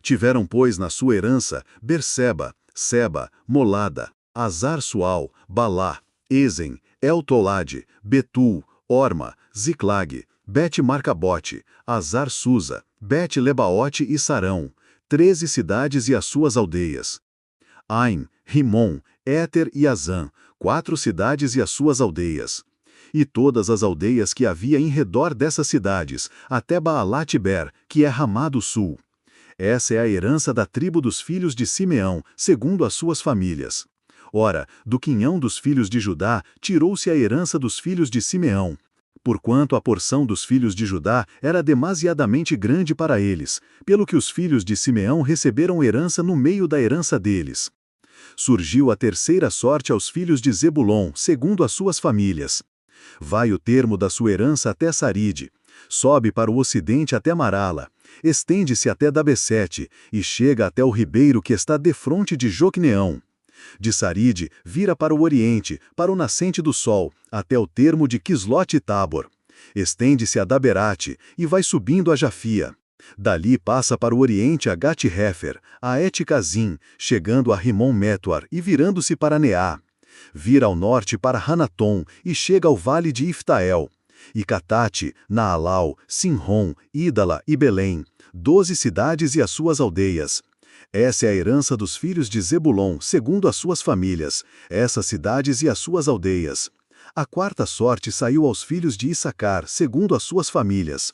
S1: Tiveram, pois, na sua herança Berseba, Seba, Molada, Azar-Sual, Balá, Ezen, Eltolade, Betul, Orma, Ziclag, Bet-Marcabote, Azar-Susa, Bet-Lebaote e Sarão, 13 cidades e as suas aldeias. Ain, Rimon, Éter e Azã, 4 cidades e as suas aldeias. E todas as aldeias que havia em redor dessas cidades, até Baalat-Ber, que é Ramá do sul. Essa é a herança da tribo dos filhos de Simeão, segundo as suas famílias. Ora, do quinhão dos filhos de Judá, tirou-se a herança dos filhos de Simeão. Porquanto a porção dos filhos de Judá era demasiadamente grande para eles, pelo que os filhos de Simeão receberam herança no meio da herança deles. Surgiu a terceira sorte aos filhos de Zebulon, segundo as suas famílias. Vai o termo da sua herança até Saride, sobe para o ocidente até Marala, estende-se até Dabesete e chega até o ribeiro que está defronte de Joqueneão. De Saride, vira para o oriente, para o nascente do sol, até o termo de Quislote-Tabor. Estende-se a Daberate e vai subindo a Jafia. Dali passa para o oriente a Gat-Hefer, a Et-Cazim, chegando a Rimon-Metuar e virando-se para Neá. Vira ao norte para Hanatom e chega ao vale de Iftael. E Catate, Naalau, Sinrom, Ídala e Belém, 12 cidades e as suas aldeias. Essa é a herança dos filhos de Zebulon, segundo as suas famílias, essas cidades e as suas aldeias. A quarta sorte saiu aos filhos de Issacar, segundo as suas famílias.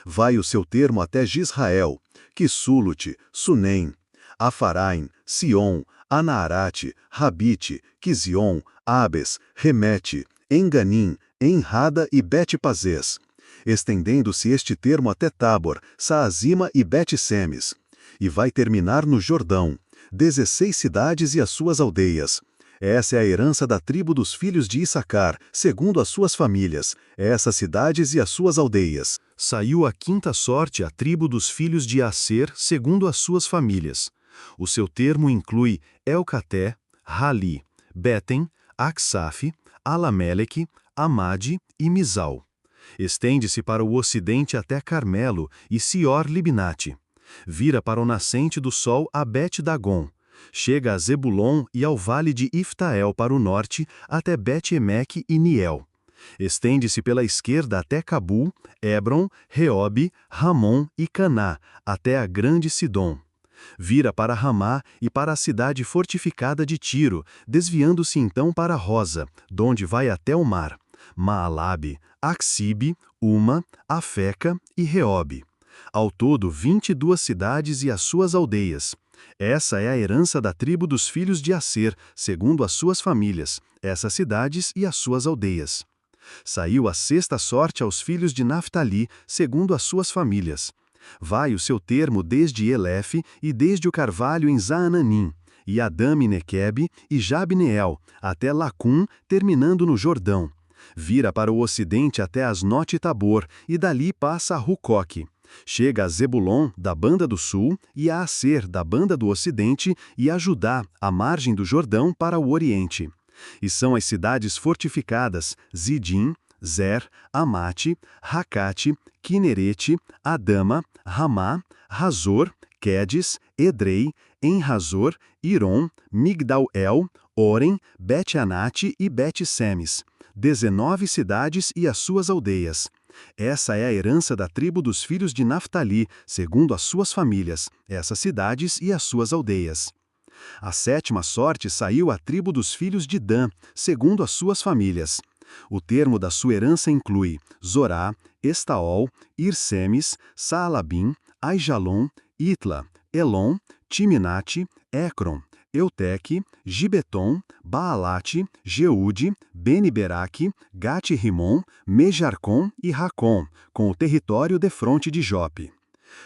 S1: Vai o seu termo até Gisrael, Quisulute, Sunem, Afaraim, Sion, Anaarate, Rabite, Quizion, Abes, Remete, Enganim, Enrada e Bet-Pazés. Estendendo-se este termo até Tabor, Saazima e Bet-Semes. E vai terminar no Jordão, 16 cidades e as suas aldeias. Essa é a herança da tribo dos filhos de Issacar, segundo as suas famílias, essas cidades e as suas aldeias.
S2: Saiu a quinta sorte à tribo dos filhos de Aser, segundo as suas famílias. O seu termo inclui Elcaté, Rali, Betem, Aksaf, Alameleque, Amade e Mizal. Estende-se para o ocidente até Carmelo e Sior-Libnate. Vira para o nascente do sol a Bet-Dagon. Chega a Zebulon e ao vale de Iftael para o norte, até Bet-Emeque e Niel. Estende-se pela esquerda até Cabul, Hebron, Reobe, Ramon e Caná, até a grande Sidom. Vira para Ramá e para a cidade fortificada de Tiro, desviando-se então para Rosa, donde vai até o mar, Maalabe, Axibe, Uma, Afeca e Reobe. Ao todo 22 cidades e as suas aldeias. Essa é a herança da tribo dos filhos de Aser, segundo as suas famílias, essas cidades e as suas aldeias. Saiu a sexta sorte aos filhos de Naftali, segundo as suas famílias. Vai o seu termo desde Elefe e desde o carvalho em Zaananim, e Adame Nequebe e Jabneel, até Lacum, terminando no Jordão. Vira para o ocidente até Asnote-Tabor, e dali passa a Rucoque. Chega a Zebulon, da banda do sul, e a Aser, da banda do ocidente, e a Judá, à margem do Jordão, para o oriente. E são as cidades fortificadas Zidim, Zer, Amate, Racate, Quinerete, Adama, Ramá, Razor, Quedes, Edrei, Enrazor, Iron, Migdal-El, Orem, Bet-Anate e Bet-Semes. 19 cidades e as suas aldeias. Essa é a herança da tribo dos filhos de Naftali, segundo as suas famílias, essas cidades e as suas aldeias. A sétima sorte saiu à tribo dos filhos de Dan, segundo as suas famílias. O termo da sua herança inclui Zorá, Estaol, Irsemes, Saalabim, Aijalon, Itla, Elon, Timinate, Ecron, Euteque, Gibeton, Baalate, Jeude, Beni-Beraque, Gate-Rimon, Mejarcom e Racom, com o território defronte de Jope.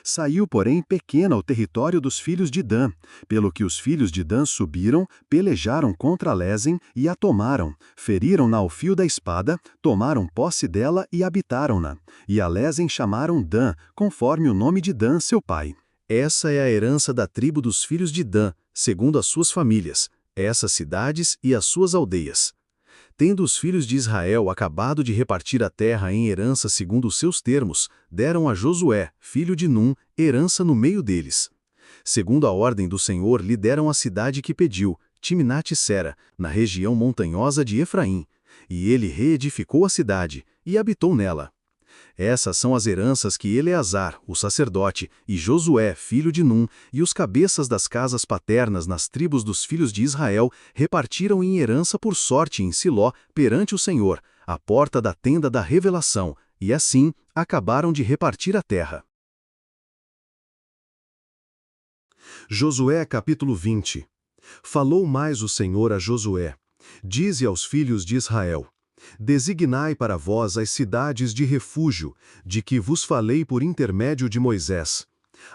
S2: Saiu, porém, pequena o território dos filhos de Dan, pelo que os filhos de Dan subiram, pelejaram contra Lesen e a tomaram, feriram-na ao fio da espada, tomaram posse dela e habitaram-na, e a Lesen chamaram Dan, conforme o nome de Dan, seu pai. Essa é a herança da tribo dos filhos de Dan, segundo as suas famílias, essas cidades e as suas aldeias. Tendo os filhos de Israel acabado de repartir a terra em herança segundo os seus termos, deram a Josué, filho de Num, herança no meio deles. Segundo a ordem do Senhor, lhe deram a cidade que pediu, Timnate-Sera, na região montanhosa de Efraim, e ele reedificou a cidade, e habitou nela. Essas são as heranças que Eleazar, o sacerdote, e Josué, filho de Num, e os cabeças das casas paternas nas tribos dos filhos de Israel, repartiram em herança por sorte em Siló, perante o Senhor, à porta da tenda da revelação, e assim acabaram de repartir a terra. Josué capítulo 20. Falou mais o Senhor a Josué: Dize aos filhos de Israel: Designai para vós as cidades de refúgio, de que vos falei por intermédio de Moisés,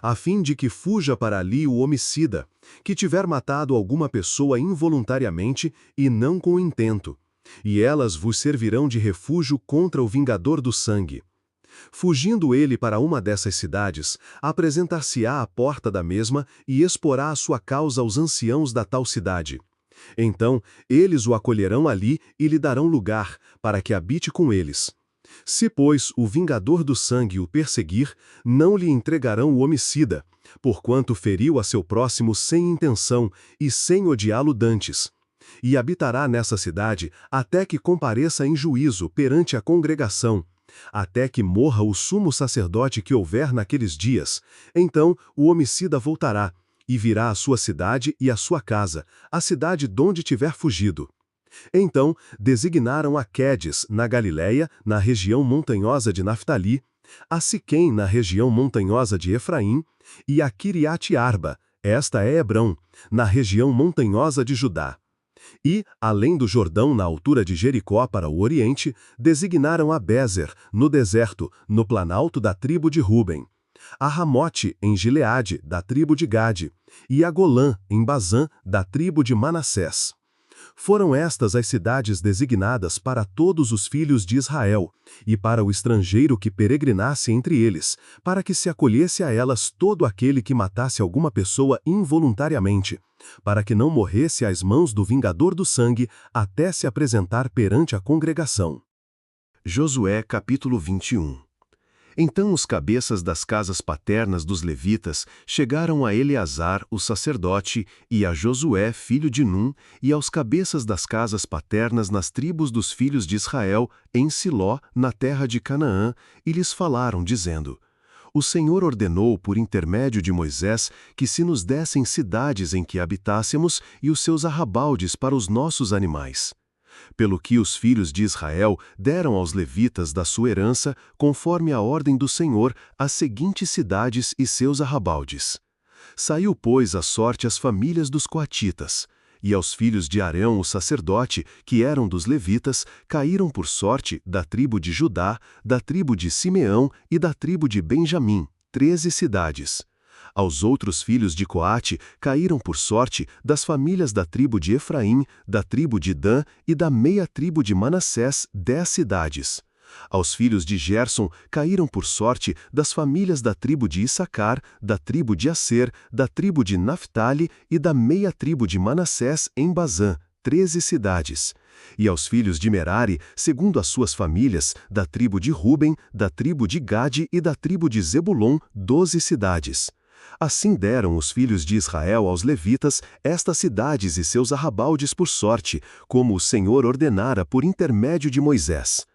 S2: a fim de que fuja para ali o homicida, que tiver matado alguma pessoa involuntariamente e não com intento, e elas vos servirão de refúgio contra o vingador do sangue. Fugindo ele para uma dessas cidades, apresentar-se-á à porta da mesma e exporá a sua causa aos anciãos da tal cidade. Então, eles o acolherão ali e lhe darão lugar, para que habite com eles. Se, pois, o vingador do sangue o perseguir, não lhe entregarão o homicida, porquanto feriu a seu próximo sem intenção e sem odiá-lo dantes. E habitará nessa cidade até que compareça em juízo perante a congregação, até que morra o sumo sacerdote que houver naqueles dias. Então o homicida voltará, e virá à sua cidade e à sua casa, a cidade donde tiver fugido. Então designaram a Quedes, na Galiléia, na região montanhosa de Naftali, a Siquém, na região montanhosa de Efraim, e a Quiriate-Arba, esta é Hebrão, na região montanhosa de Judá. E, além do Jordão na altura de Jericó para o oriente, designaram a Bézer, no deserto, no planalto da tribo de Ruben, a Ramote, em Gileade, da tribo de Gade, e a Golã, em Bazã, da tribo de Manassés. Foram estas as cidades designadas para todos os filhos de Israel, e para o estrangeiro que peregrinasse entre eles, para que se acolhesse a elas todo aquele que matasse alguma pessoa involuntariamente, para que não morresse às mãos do vingador do sangue até se apresentar perante a congregação.
S3: Josué capítulo 21. Então os cabeças das casas paternas dos levitas chegaram a Eleazar, o sacerdote, e a Josué, filho de Num, e aos cabeças das casas paternas nas tribos dos filhos de Israel, em Siló, na terra de Canaã, e lhes falaram, dizendo: O Senhor ordenou por intermédio de Moisés que se nos dessem cidades em que habitássemos e os seus arrabaldes para os nossos animais. Pelo que os filhos de Israel deram aos levitas da sua herança, conforme a ordem do Senhor, as seguintes cidades e seus arrabaldes. Saiu, pois, a sorte às famílias dos coatitas, e aos filhos de Arão, o sacerdote, que eram dos levitas, caíram por sorte da tribo de Judá, da tribo de Simeão e da tribo de Benjamim, 13 cidades. Aos outros filhos de Coate caíram por sorte das famílias da tribo de Efraim, da tribo de Dan e da meia tribo de Manassés, 10 cidades. Aos filhos de Gerson caíram por sorte das famílias da tribo de Issacar, da tribo de Asser, da tribo de Naftali e da meia tribo de Manassés em Bazã, 13 cidades. E aos filhos de Merari, segundo as suas famílias, da tribo de Ruben, da tribo de Gade e da tribo de Zebulon, 12 cidades. Assim deram os filhos de Israel aos levitas estas cidades e seus arrabaldes por sorte, como o Senhor ordenara por intermédio de Moisés.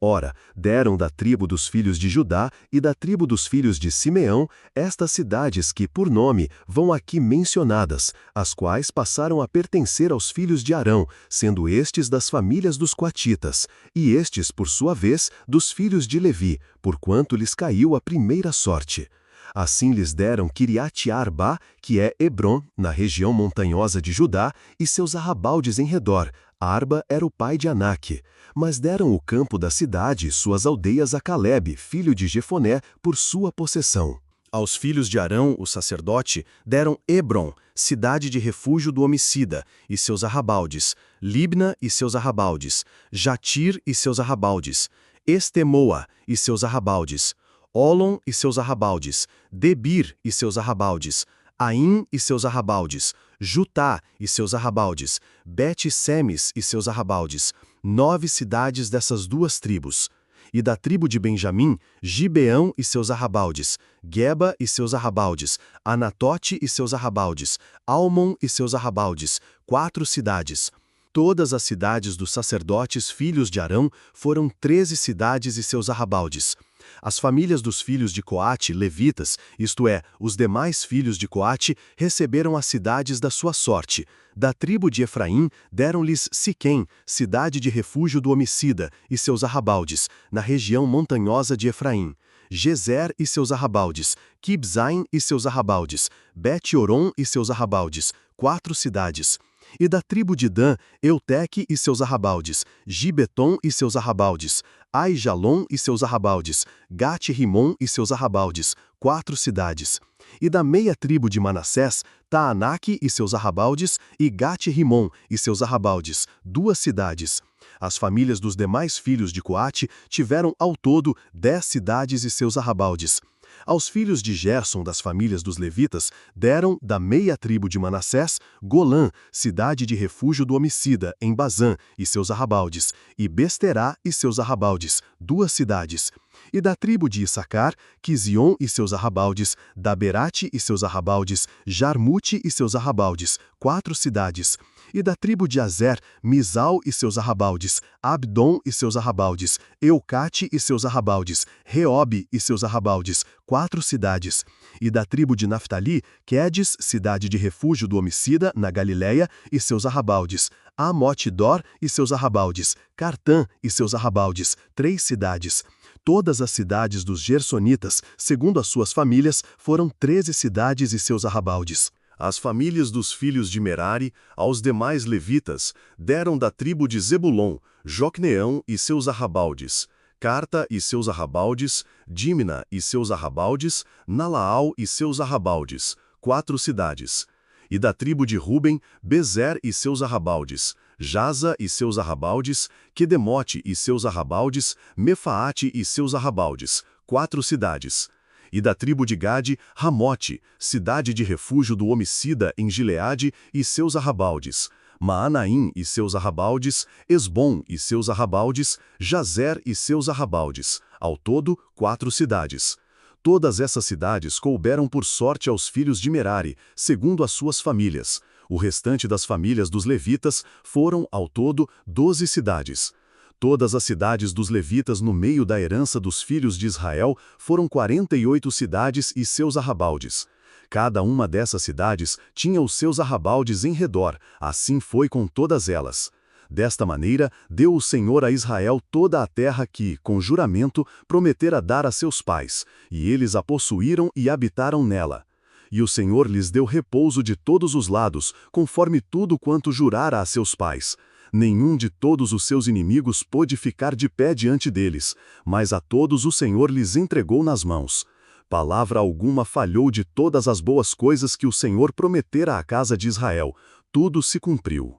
S3: Ora, deram da tribo dos filhos de Judá e da tribo dos filhos de Simeão estas cidades que, por nome, vão aqui mencionadas, as quais passaram a pertencer aos filhos de Arão, sendo estes das famílias dos coatitas, e estes, por sua vez, dos filhos de Levi, porquanto lhes caiu a primeira sorte. Assim lhes deram Quiriate-Arba, que é Hebrom, na região montanhosa de Judá, e seus arrabaldes em redor. Arba era o pai de Aнаque. Mas deram o campo da cidade e suas aldeias a Calebe, filho de Jefoné, por sua possessão. Aos filhos de Arão, o sacerdote, deram Hebrom, cidade de refúgio do homicida, e seus arrabaldes, Libna e seus arrabaldes, Jatir e seus arrabaldes, Estemoa e seus arrabaldes, Olom e seus arrabaldes, Debir e seus arrabaldes, Aim e seus arrabaldes, Jutá e seus arrabaldes, Bet-Semes e seus arrabaldes, 9 cidades dessas duas tribos. E da tribo de Benjamim, Gibeão e seus arrabaldes, Geba e seus arrabaldes, Anatote e seus arrabaldes, Almon e seus arrabaldes, 4 cidades. Todas as cidades dos sacerdotes filhos de Arão foram 13 cidades e seus arrabaldes. As famílias dos filhos de Coate, levitas, isto é, os demais filhos de Coate, receberam as cidades da sua sorte. Da tribo de Efraim, deram-lhes Siquém, cidade de refúgio do homicida, e seus arrabaldes, na região montanhosa de Efraim. Gezer e seus arrabaldes, Kibzaim e seus arrabaldes, Bet-Oron e seus arrabaldes, 4 cidades. E da tribo de Dan, Euteque e seus arrabaldes, Gibeton e seus arrabaldes, Aijalon e seus arrabaldes, Gat-Rimon e seus arrabaldes, 4 cidades. E da meia tribo de Manassés, Taanaque e seus arrabaldes, e Gat-Rimon e seus arrabaldes, 2 cidades. As famílias dos demais filhos de Coate tiveram ao todo 10 cidades e seus arrabaldes. Aos filhos de Gerson das famílias dos levitas, deram, da meia tribo de Manassés, Golã, cidade de refúgio do homicida, em Bazã, e seus arrabaldes, e Besterá e seus arrabaldes, 2 cidades. E da tribo de Issacar, Quizion e seus arrabaldes, Daberate e seus arrabaldes, Jarmute e seus arrabaldes, 4 cidades. E da tribo de Azer, Misal e seus arrabaldes, Abdon e seus arrabaldes, Eucate e seus arrabaldes, Reobe e seus arrabaldes, 4 cidades. E da tribo de Naftali, Quedes, cidade de refúgio do homicida, na Galiléia, e seus arrabaldes, Amote-Dor e seus arrabaldes, Cartã e seus arrabaldes, 3 cidades. Todas as cidades dos Gersonitas, segundo as suas famílias, foram 13 cidades e seus arrabaldes.
S1: As famílias dos filhos de Merari, aos demais levitas, deram da tribo de Zebulon, Jocneão e seus arrabaldes, Carta e seus arrabaldes, Dímina e seus arrabaldes, Nalaal e seus arrabaldes, 4 cidades. E da tribo de Ruben, Bezer e seus arrabaldes, Jaza e seus arrabaldes, Quedemote e seus arrabaldes, Mefaate e seus arrabaldes, 4 cidades. E da tribo de Gade, Ramote, cidade de refúgio do homicida em Gileade e seus arrabaldes, Maanaim e seus arrabaldes, Esbom e seus arrabaldes, Jazer e seus arrabaldes, ao todo 4 cidades. Todas essas cidades couberam por sorte aos filhos de Merari, segundo as suas famílias. O restante das famílias dos levitas foram, ao todo, 12 cidades. Todas as cidades dos levitas no meio da herança dos filhos de Israel foram 48 cidades e seus arrabaldes. Cada uma dessas cidades tinha os seus arrabaldes em redor, assim foi com todas elas. Desta maneira, deu o Senhor a Israel toda a terra que, com juramento, prometera dar a seus pais, e eles a possuíram e habitaram nela. E o Senhor lhes deu repouso de todos os lados, conforme tudo quanto jurara a seus pais. Nenhum de todos os seus inimigos pôde ficar de pé diante deles, mas a todos o Senhor lhes entregou nas mãos. Palavra alguma falhou de todas as boas coisas que o Senhor prometera à casa de Israel. Tudo se cumpriu.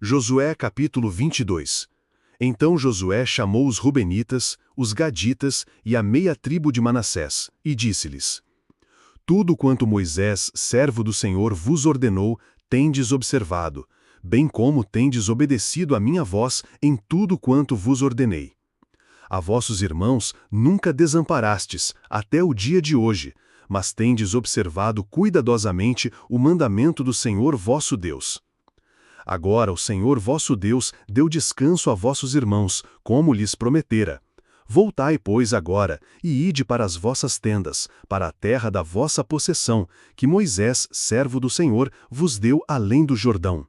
S3: Josué capítulo 22. Então Josué chamou os Rubenitas, os Gaditas e a meia tribo de Manassés, e disse-lhes: Tudo quanto Moisés, servo do Senhor, vos ordenou, tendes observado, bem como tendes obedecido à minha voz em tudo quanto vos ordenei. A vossos irmãos nunca desamparastes, até o dia de hoje, mas tendes observado cuidadosamente o mandamento do Senhor vosso Deus. Agora o Senhor vosso Deus deu descanso a vossos irmãos, como lhes prometera. Voltai, pois, agora, e ide para as vossas tendas, para a terra da vossa possessão, que Moisés, servo do Senhor, vos deu além do Jordão.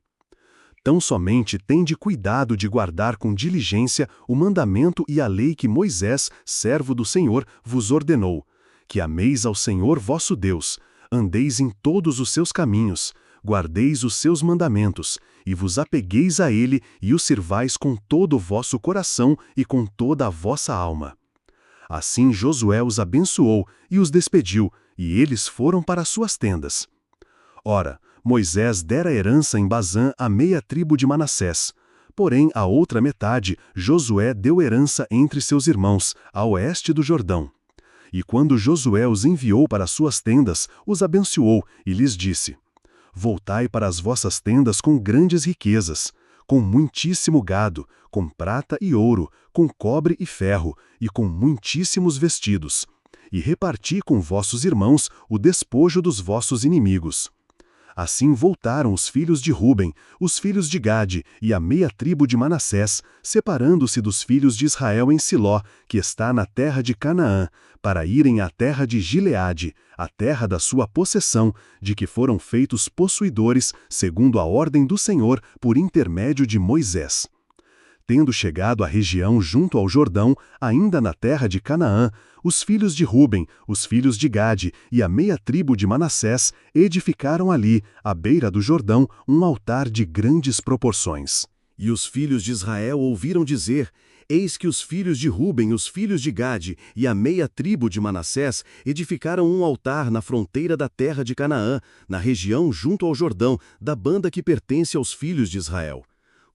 S3: Tão somente tende cuidado de guardar com diligência o mandamento e a lei que Moisés, servo do Senhor, vos ordenou, que ameis ao Senhor vosso Deus, andeis em todos os seus caminhos, guardeis os seus mandamentos, e vos apegueis a ele e o sirvais com todo o vosso coração e com toda a vossa alma. Assim Josué os abençoou e os despediu, e eles foram para suas tendas. Ora, Moisés dera herança em Bazã à meia tribo de Manassés. Porém, a outra metade, Josué deu herança entre seus irmãos, a oeste do Jordão. E quando Josué os enviou para suas tendas, os abençoou e lhes disse: Voltai para as vossas tendas com grandes riquezas, com muitíssimo gado, com prata e ouro, com cobre e ferro, e com muitíssimos vestidos, e reparti com vossos irmãos o despojo dos vossos inimigos. Assim voltaram os filhos de Ruben, os filhos de Gade e a meia tribo de Manassés, separando-se dos filhos de Israel em Siló, que está na terra de Canaã, para irem à terra de Gileade, a terra da sua possessão, de que foram feitos possuidores, segundo a ordem do Senhor, por intermédio de Moisés. Tendo chegado à região junto ao Jordão, ainda na terra de Canaã, os filhos de Ruben, os filhos de Gade e a meia tribo de Manassés edificaram ali, à beira do Jordão, um altar de grandes proporções.
S1: E os filhos de Israel ouviram dizer: Eis que os filhos de Ruben, os filhos de Gade e a meia tribo de Manassés edificaram um altar na fronteira da terra de Canaã, na região junto ao Jordão, da banda que pertence aos filhos de Israel.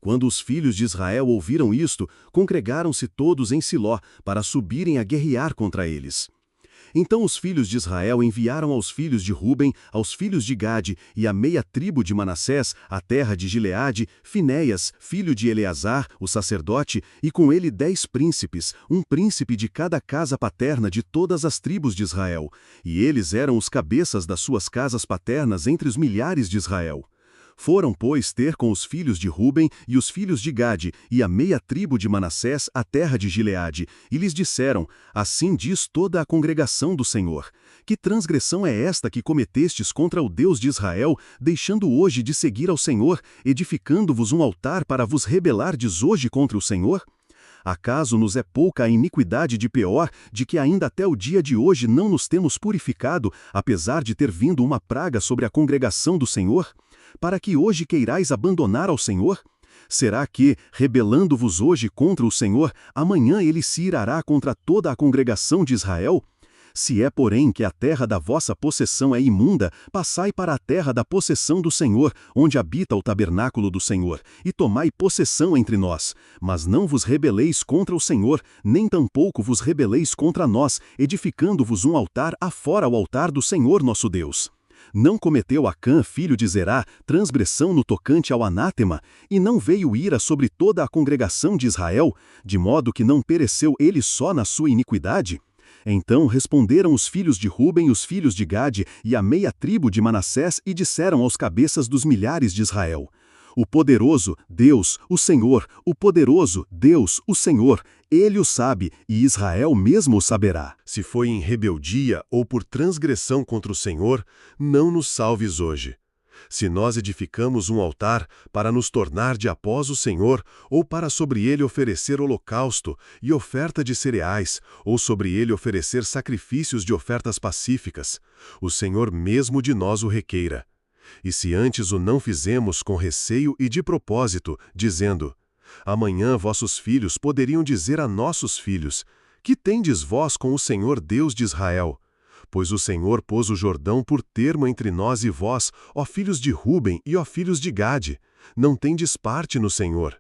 S1: Quando os filhos de Israel ouviram isto, congregaram-se todos em Siló para subirem a guerrear contra eles. Então os filhos de Israel enviaram aos filhos de Ruben, aos filhos de Gade e à meia tribo de Manassés, a terra de Gileade, Finéias, filho de Eleazar, o sacerdote, e com ele 10 príncipes, um príncipe de cada casa paterna de todas as tribos de Israel, e eles eram os cabeças das suas casas paternas entre os milhares de Israel. Foram, pois, ter com os filhos de Ruben e os filhos de Gade e a meia tribo de Manassés a terra de Gileade, e lhes disseram: Assim diz toda a congregação do Senhor. Que transgressão é esta que cometestes contra o Deus de Israel, deixando hoje de seguir ao Senhor, edificando-vos um altar para vos rebelardes hoje contra o Senhor? Acaso nos é pouca a iniquidade de Peor, de que ainda até o dia de hoje não nos temos purificado, apesar de ter vindo uma praga sobre a congregação do Senhor? Para que hoje queirais abandonar ao Senhor? Será que, rebelando-vos hoje contra o Senhor, amanhã ele se irará contra toda a congregação de Israel? Se é, porém, que a terra da vossa possessão é imunda, passai para a terra da possessão do Senhor, onde habita o tabernáculo do Senhor, e tomai possessão entre nós. Mas não vos rebeleis contra o Senhor, nem tampouco vos rebeleis contra nós, edificando-vos um altar afora o altar do Senhor nosso Deus. Não cometeu Acã, filho de Zerá, transgressão no tocante ao anátema, e não veio ira sobre toda a congregação de Israel, de modo que não pereceu ele só na sua iniquidade? Então responderam os filhos de Ruben, os filhos de Gade e a meia tribo de Manassés e disseram aos cabeças dos milhares de Israel: O poderoso, Deus, o Senhor, o poderoso, Deus, o Senhor, ele o sabe, e Israel mesmo o saberá.
S3: Se foi em rebeldia ou por transgressão contra o Senhor, não nos salves hoje. Se nós edificamos um altar para nos tornar de após o Senhor, ou para sobre ele oferecer holocausto e oferta de cereais, ou sobre ele oferecer sacrifícios de ofertas pacíficas, o Senhor mesmo de nós o requeira. E se antes o não fizemos com receio e de propósito, dizendo: Amanhã vossos filhos poderiam dizer a nossos filhos: Que tendes vós com o Senhor Deus de Israel? Pois o Senhor pôs o Jordão por termo entre nós e vós, ó filhos de Ruben e ó filhos de Gade. Não tendes parte no Senhor.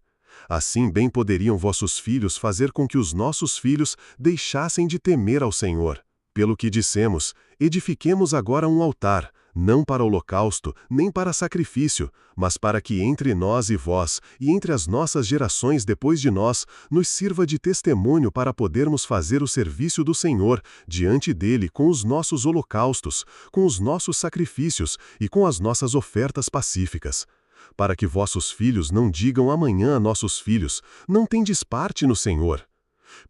S3: Assim bem poderiam vossos filhos fazer com que os nossos filhos deixassem de temer ao Senhor. Pelo que dissemos, edifiquemos agora um altar, não para holocausto, nem para sacrifício, mas para que entre nós e vós, e entre as nossas gerações depois de nós, nos sirva de testemunho para podermos fazer o serviço do Senhor diante dele com os nossos holocaustos, com os nossos sacrifícios e com as nossas ofertas pacíficas. Para que vossos filhos não digam amanhã a nossos filhos: Não tendes parte no Senhor.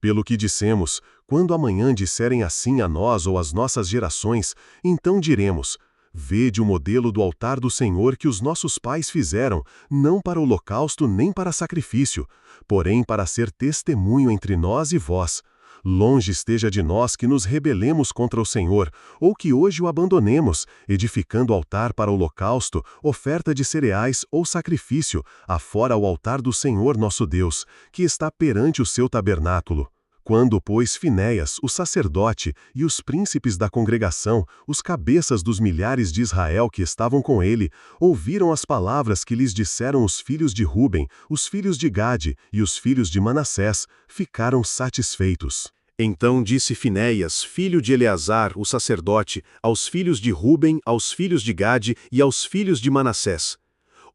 S3: Pelo que dissemos, quando amanhã disserem assim a nós ou às nossas gerações, então diremos: Vede o modelo do altar do Senhor que os nossos pais fizeram, não para holocausto nem para sacrifício, porém para ser testemunho entre nós e vós. Longe esteja de nós que nos rebelemos contra o Senhor, ou que hoje o abandonemos, edificando altar para holocausto, oferta de cereais ou sacrifício, afora o altar do Senhor nosso Deus, que está perante o seu tabernáculo. Quando, pois, Finéias, o sacerdote, e os príncipes da congregação, os cabeças dos milhares de Israel que estavam com ele, ouviram as palavras que lhes disseram os filhos de Ruben, os filhos de Gade e os filhos de Manassés, ficaram satisfeitos.
S1: Então disse Finéias, filho de Eleazar, o sacerdote, aos filhos de Ruben, aos filhos de Gade e aos filhos de Manassés: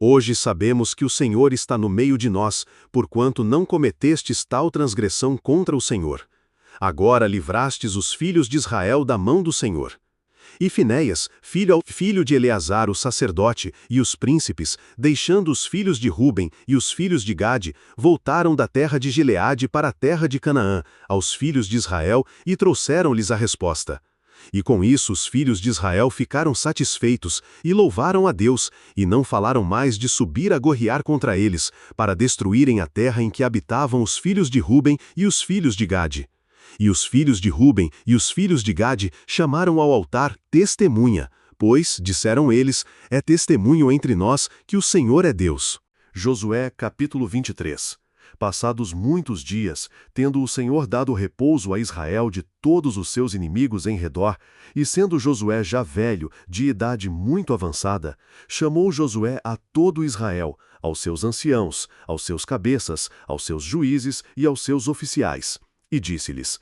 S1: Hoje sabemos que o Senhor está no meio de nós, porquanto não cometestes tal transgressão contra o Senhor. Agora livrastes os filhos de Israel da mão do Senhor. E Finéias, filho de Eleazar o sacerdote, e os príncipes, deixando os filhos de Ruben e os filhos de Gade, voltaram da terra de Gileade para a terra de Canaã, aos filhos de Israel, e trouxeram-lhes a resposta.
S3: E com isso os filhos de Israel ficaram satisfeitos e louvaram a Deus, e não falaram mais de subir a guerrear contra eles, para destruírem a terra em que habitavam os filhos de Ruben e os filhos de Gade. E os filhos de Ruben e os filhos de Gade chamaram ao altar testemunha, pois, disseram eles, é testemunho entre nós que o Senhor é Deus. Josué capítulo 23. Passados muitos dias, tendo o Senhor dado repouso a Israel de todos os seus inimigos em redor, e sendo Josué já velho, de idade muito avançada, chamou Josué a todo Israel, aos seus anciãos, aos seus cabeças, aos seus juízes e aos seus oficiais, e disse-lhes: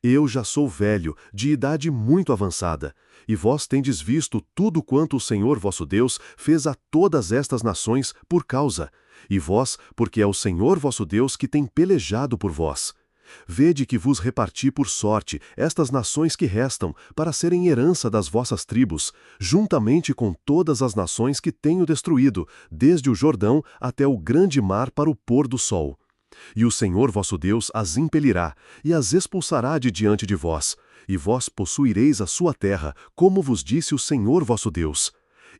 S3: Eu já sou velho, de idade muito avançada, e vós tendes visto tudo quanto o Senhor vosso Deus fez a todas estas nações por causa, e vós, porque é o Senhor vosso Deus que tem pelejado por vós. Vede que vos reparti por sorte estas nações que restam, para serem herança das vossas tribos, juntamente com todas as nações que tenho destruído, desde o Jordão até o grande mar para o pôr do sol. E o Senhor vosso Deus as impelirá, e as expulsará de diante de vós, e vós possuireis a sua terra, como vos disse o Senhor vosso Deus.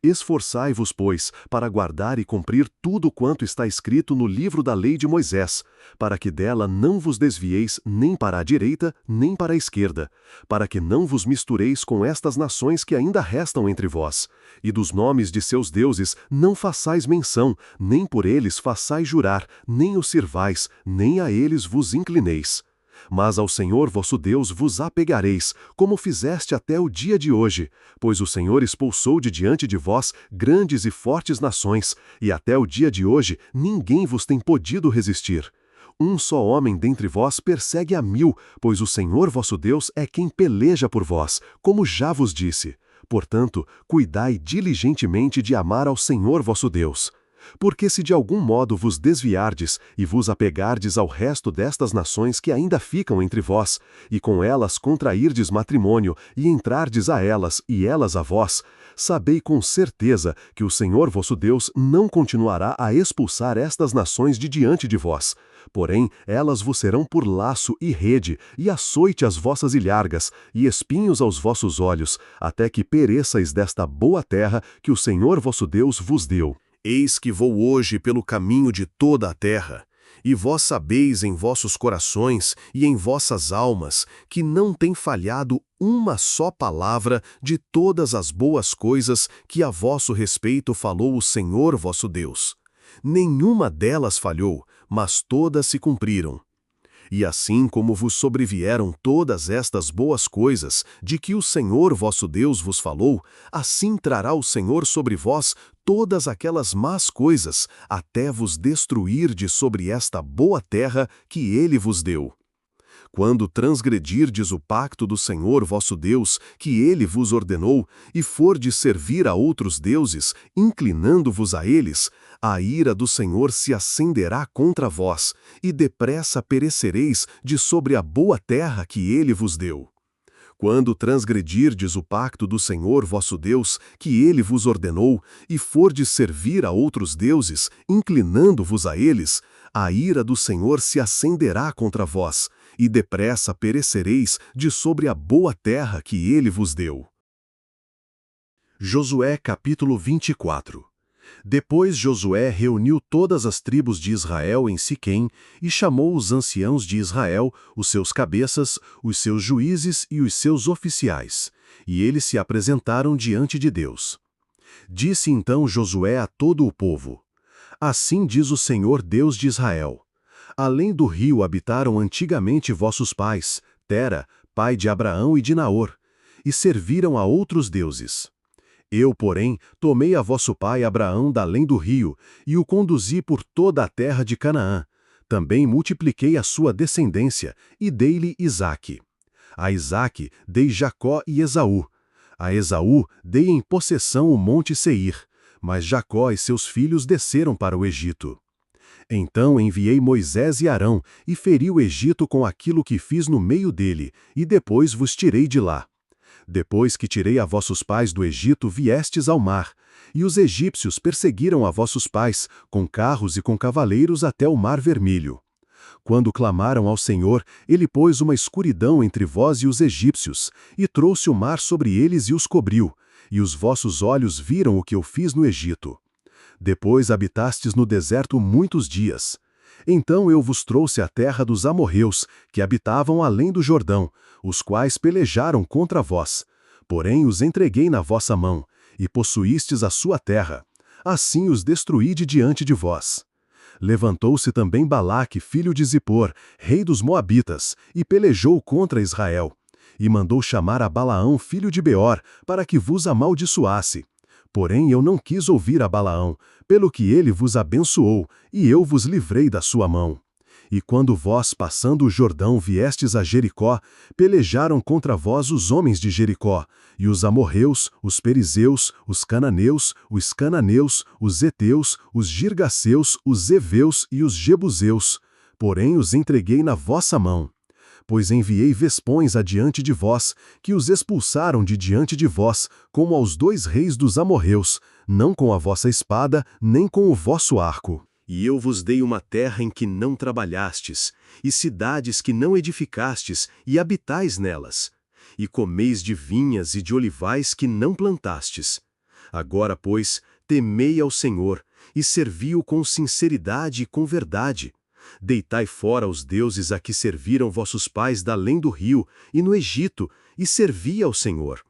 S3: Esforçai-vos, pois, para guardar e cumprir tudo quanto está escrito no livro da lei de Moisés, para que dela não vos desvieis nem para a direita, nem para a esquerda, para que não vos mistureis com estas nações que ainda restam entre vós, e dos nomes de seus deuses não façais menção, nem por eles façais jurar, nem os sirvais, nem a eles vos inclineis. Mas ao Senhor vosso Deus vos apegareis, como fizeste até o dia de hoje, pois o Senhor expulsou de diante de vós grandes e fortes nações, e até o dia de hoje ninguém vos tem podido resistir. Um só homem dentre vós persegue a 1000, pois o Senhor vosso Deus é quem peleja por vós, como já vos disse. Portanto, cuidai diligentemente de amar ao Senhor vosso Deus. Porque se de algum modo vos desviardes e vos apegardes ao resto destas nações que ainda ficam entre vós, e com elas contrairdes matrimônio, e entrardes a elas e elas a vós, sabei com certeza que o Senhor vosso Deus não continuará a expulsar estas nações de diante de vós. Porém, elas vos serão por laço e rede, e açoite às vossas ilhargas, e espinhos aos vossos olhos, até que pereçais desta boa terra que o Senhor vosso Deus vos deu. Eis que vou hoje pelo caminho de toda a terra, e vós sabeis em vossos corações e em vossas almas que não tem falhado uma só palavra de todas as boas coisas que a vosso respeito falou o Senhor vosso Deus. Nenhuma delas falhou, mas todas se cumpriram. E assim como vos sobrevieram todas estas boas coisas de que o Senhor vosso Deus vos falou, assim trará o Senhor sobre vós todas aquelas más coisas, até vos destruir de sobre esta boa terra que ele vos deu. Quando transgredirdes o pacto do Senhor vosso Deus, que ele vos ordenou, e fordes servir a outros deuses, inclinando-vos a eles, a ira do Senhor se acenderá contra vós, e depressa perecereis de sobre a boa terra que ele vos deu. Quando transgredirdes o pacto do Senhor vosso Deus, que ele vos ordenou, e fordes servir a outros deuses, inclinando-vos a eles, a ira do Senhor se acenderá contra vós, e depressa perecereis de sobre a boa terra que ele vos deu. Josué capítulo 24. Depois Josué reuniu todas as tribos de Israel em Siquém e chamou os anciãos de Israel, os seus cabeças, os seus juízes e os seus oficiais, e eles se apresentaram diante de Deus. Disse então Josué a todo o povo: Assim diz o Senhor Deus de Israel: Além do rio habitaram antigamente vossos pais, Tera, pai de Abraão e de Naor, e serviram a outros deuses. Eu, porém, tomei a vosso pai Abraão da além do rio, e o conduzi por toda a terra de Canaã. Também multipliquei a sua descendência, e dei-lhe Isaque. A Isaque dei Jacó e Esaú. A Esaú dei em possessão o monte Seir, mas Jacó e seus filhos desceram para o Egito. Então enviei Moisés e Arão, e feri o Egito com aquilo que fiz no meio dele, e depois vos tirei de lá. Depois que tirei a vossos pais do Egito, viestes ao mar, e os egípcios perseguiram a vossos pais, com carros e com cavaleiros até o mar Vermelho. Quando clamaram ao Senhor, ele pôs uma escuridão entre vós e os egípcios, e trouxe o mar sobre eles e os cobriu, e os vossos olhos viram o que eu fiz no Egito. Depois habitastes no deserto muitos dias. Então eu vos trouxe a terra dos amorreus, que habitavam além do Jordão, os quais pelejaram contra vós. Porém os entreguei na vossa mão, e possuístes a sua terra. Assim os destruí de diante de vós. Levantou-se também Balaque, filho de Zippor, rei dos Moabitas, e pelejou contra Israel. E mandou chamar a Balaão, filho de Beor, para que vos amaldiçoasse. Porém eu não quis ouvir a Balaão, pelo que ele vos abençoou, e eu vos livrei da sua mão. E quando vós, passando o Jordão, viestes a Jericó, pelejaram contra vós os homens de Jericó, e os amorreus, os perizeus, os cananeus, os heteus, os girgaceus, os heveus e os jebuseus. Porém os entreguei na vossa mão. Pois enviei vespões adiante de vós, que os expulsaram de diante de vós, como aos 2 reis dos amorreus, não com a vossa espada, nem com o vosso arco. E eu vos dei uma terra em que não trabalhastes, e cidades que não edificastes, e habitais nelas. E comeis de vinhas e de olivais que não plantastes. Agora, pois, temei ao Senhor, e servi-o com sinceridade e com verdade. Deitai fora os deuses a que serviram vossos pais da além do rio, e no Egito, e servi ao Senhor.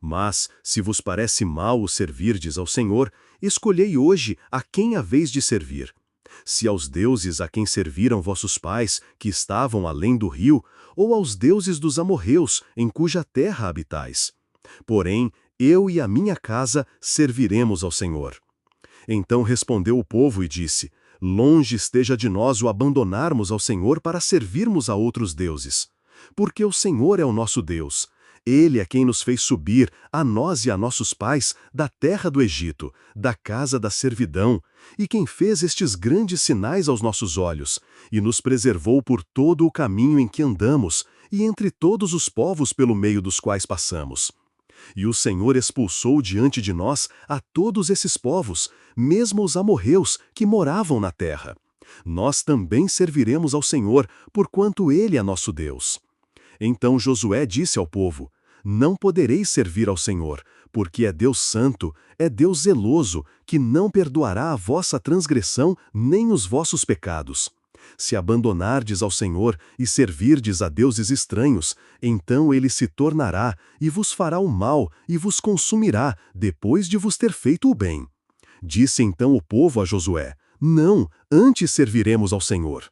S3: Mas, se vos parece mal o servirdes ao Senhor, escolhei hoje a quem haveis de servir. Se aos deuses a quem serviram vossos pais, que estavam além do rio, ou aos deuses dos amorreus, em cuja terra habitais. Porém, eu e a minha casa serviremos ao Senhor. Então respondeu o povo e disse: Longe esteja de nós o abandonarmos ao Senhor para servirmos a outros deuses. Porque o Senhor é o nosso Deus. Ele é quem nos fez subir, a nós e a nossos pais, da terra do Egito, da casa da servidão, e quem fez estes grandes sinais aos nossos olhos, e nos preservou por todo o caminho em que andamos, e entre todos os povos pelo meio dos quais passamos. E o Senhor expulsou diante de nós a todos esses povos, mesmo os amorreus, que moravam na terra. Nós também serviremos ao Senhor, porquanto Ele é nosso Deus. Então Josué disse ao povo: Não podereis servir ao Senhor, porque é Deus santo, é Deus zeloso, que não perdoará a vossa transgressão nem os vossos pecados. Se abandonardes ao Senhor e servirdes a deuses estranhos, então ele se tornará e vos fará o mal e vos consumirá, depois de vos ter feito o bem. Disse então o povo a Josué: Não, antes serviremos ao Senhor.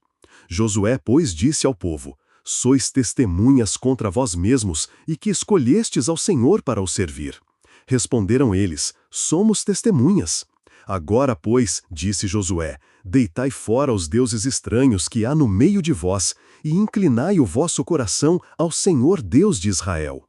S3: Josué, pois, disse ao povo: Sois testemunhas contra vós mesmos, e que escolhestes ao Senhor para o servir. Responderam eles: Somos testemunhas. Agora, pois, disse Josué, deitai fora os deuses estranhos que há no meio de vós, e inclinai o vosso coração ao Senhor Deus de Israel.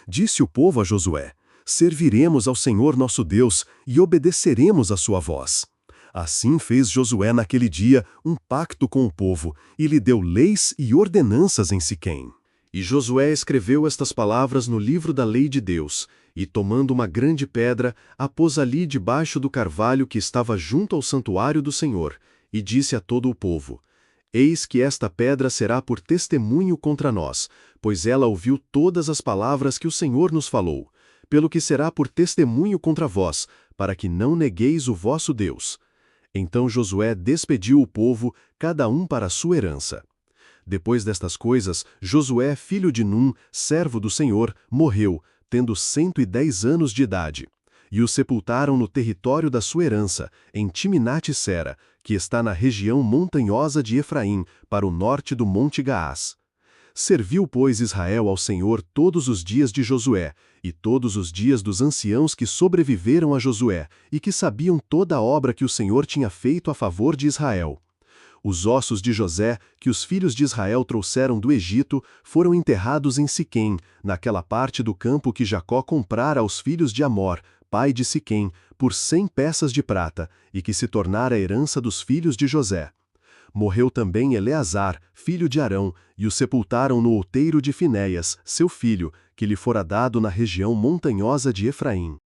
S3: Disse o povo a Josué: Serviremos ao Senhor nosso Deus, e obedeceremos à sua voz. Assim fez Josué naquele dia um pacto com o povo, e lhe deu leis e ordenanças em Siquém. E Josué escreveu estas palavras no livro da lei de Deus, e tomando uma grande pedra, a pôs ali debaixo do carvalho que estava junto ao santuário do Senhor, e disse a todo o povo: Eis que esta pedra será por testemunho contra nós, pois ela ouviu todas as palavras que o Senhor nos falou, pelo que será por testemunho contra vós, para que não negueis o vosso Deus. Então Josué despediu o povo, cada um para a sua herança. Depois destas coisas, Josué, filho de Num, servo do Senhor, morreu, tendo 110 anos de idade. E o sepultaram no território da sua herança, em Timnat-Sera, que está na região montanhosa de Efraim, para o norte do Monte Gaás. Serviu, pois, Israel ao Senhor todos os dias de Josué, e todos os dias dos anciãos que sobreviveram a Josué, e que sabiam toda a obra que o Senhor tinha feito a favor de Israel. Os ossos de José, que os filhos de Israel trouxeram do Egito, foram enterrados em Siquém, naquela parte do campo que Jacó comprara aos filhos de Amor, pai de Siquém, por 100 peças de prata, e que se tornara a herança dos filhos de José. Morreu também Eleazar, filho de Arão, e o sepultaram no outeiro de Finéias, seu filho, que lhe fora dado na região montanhosa de Efraim.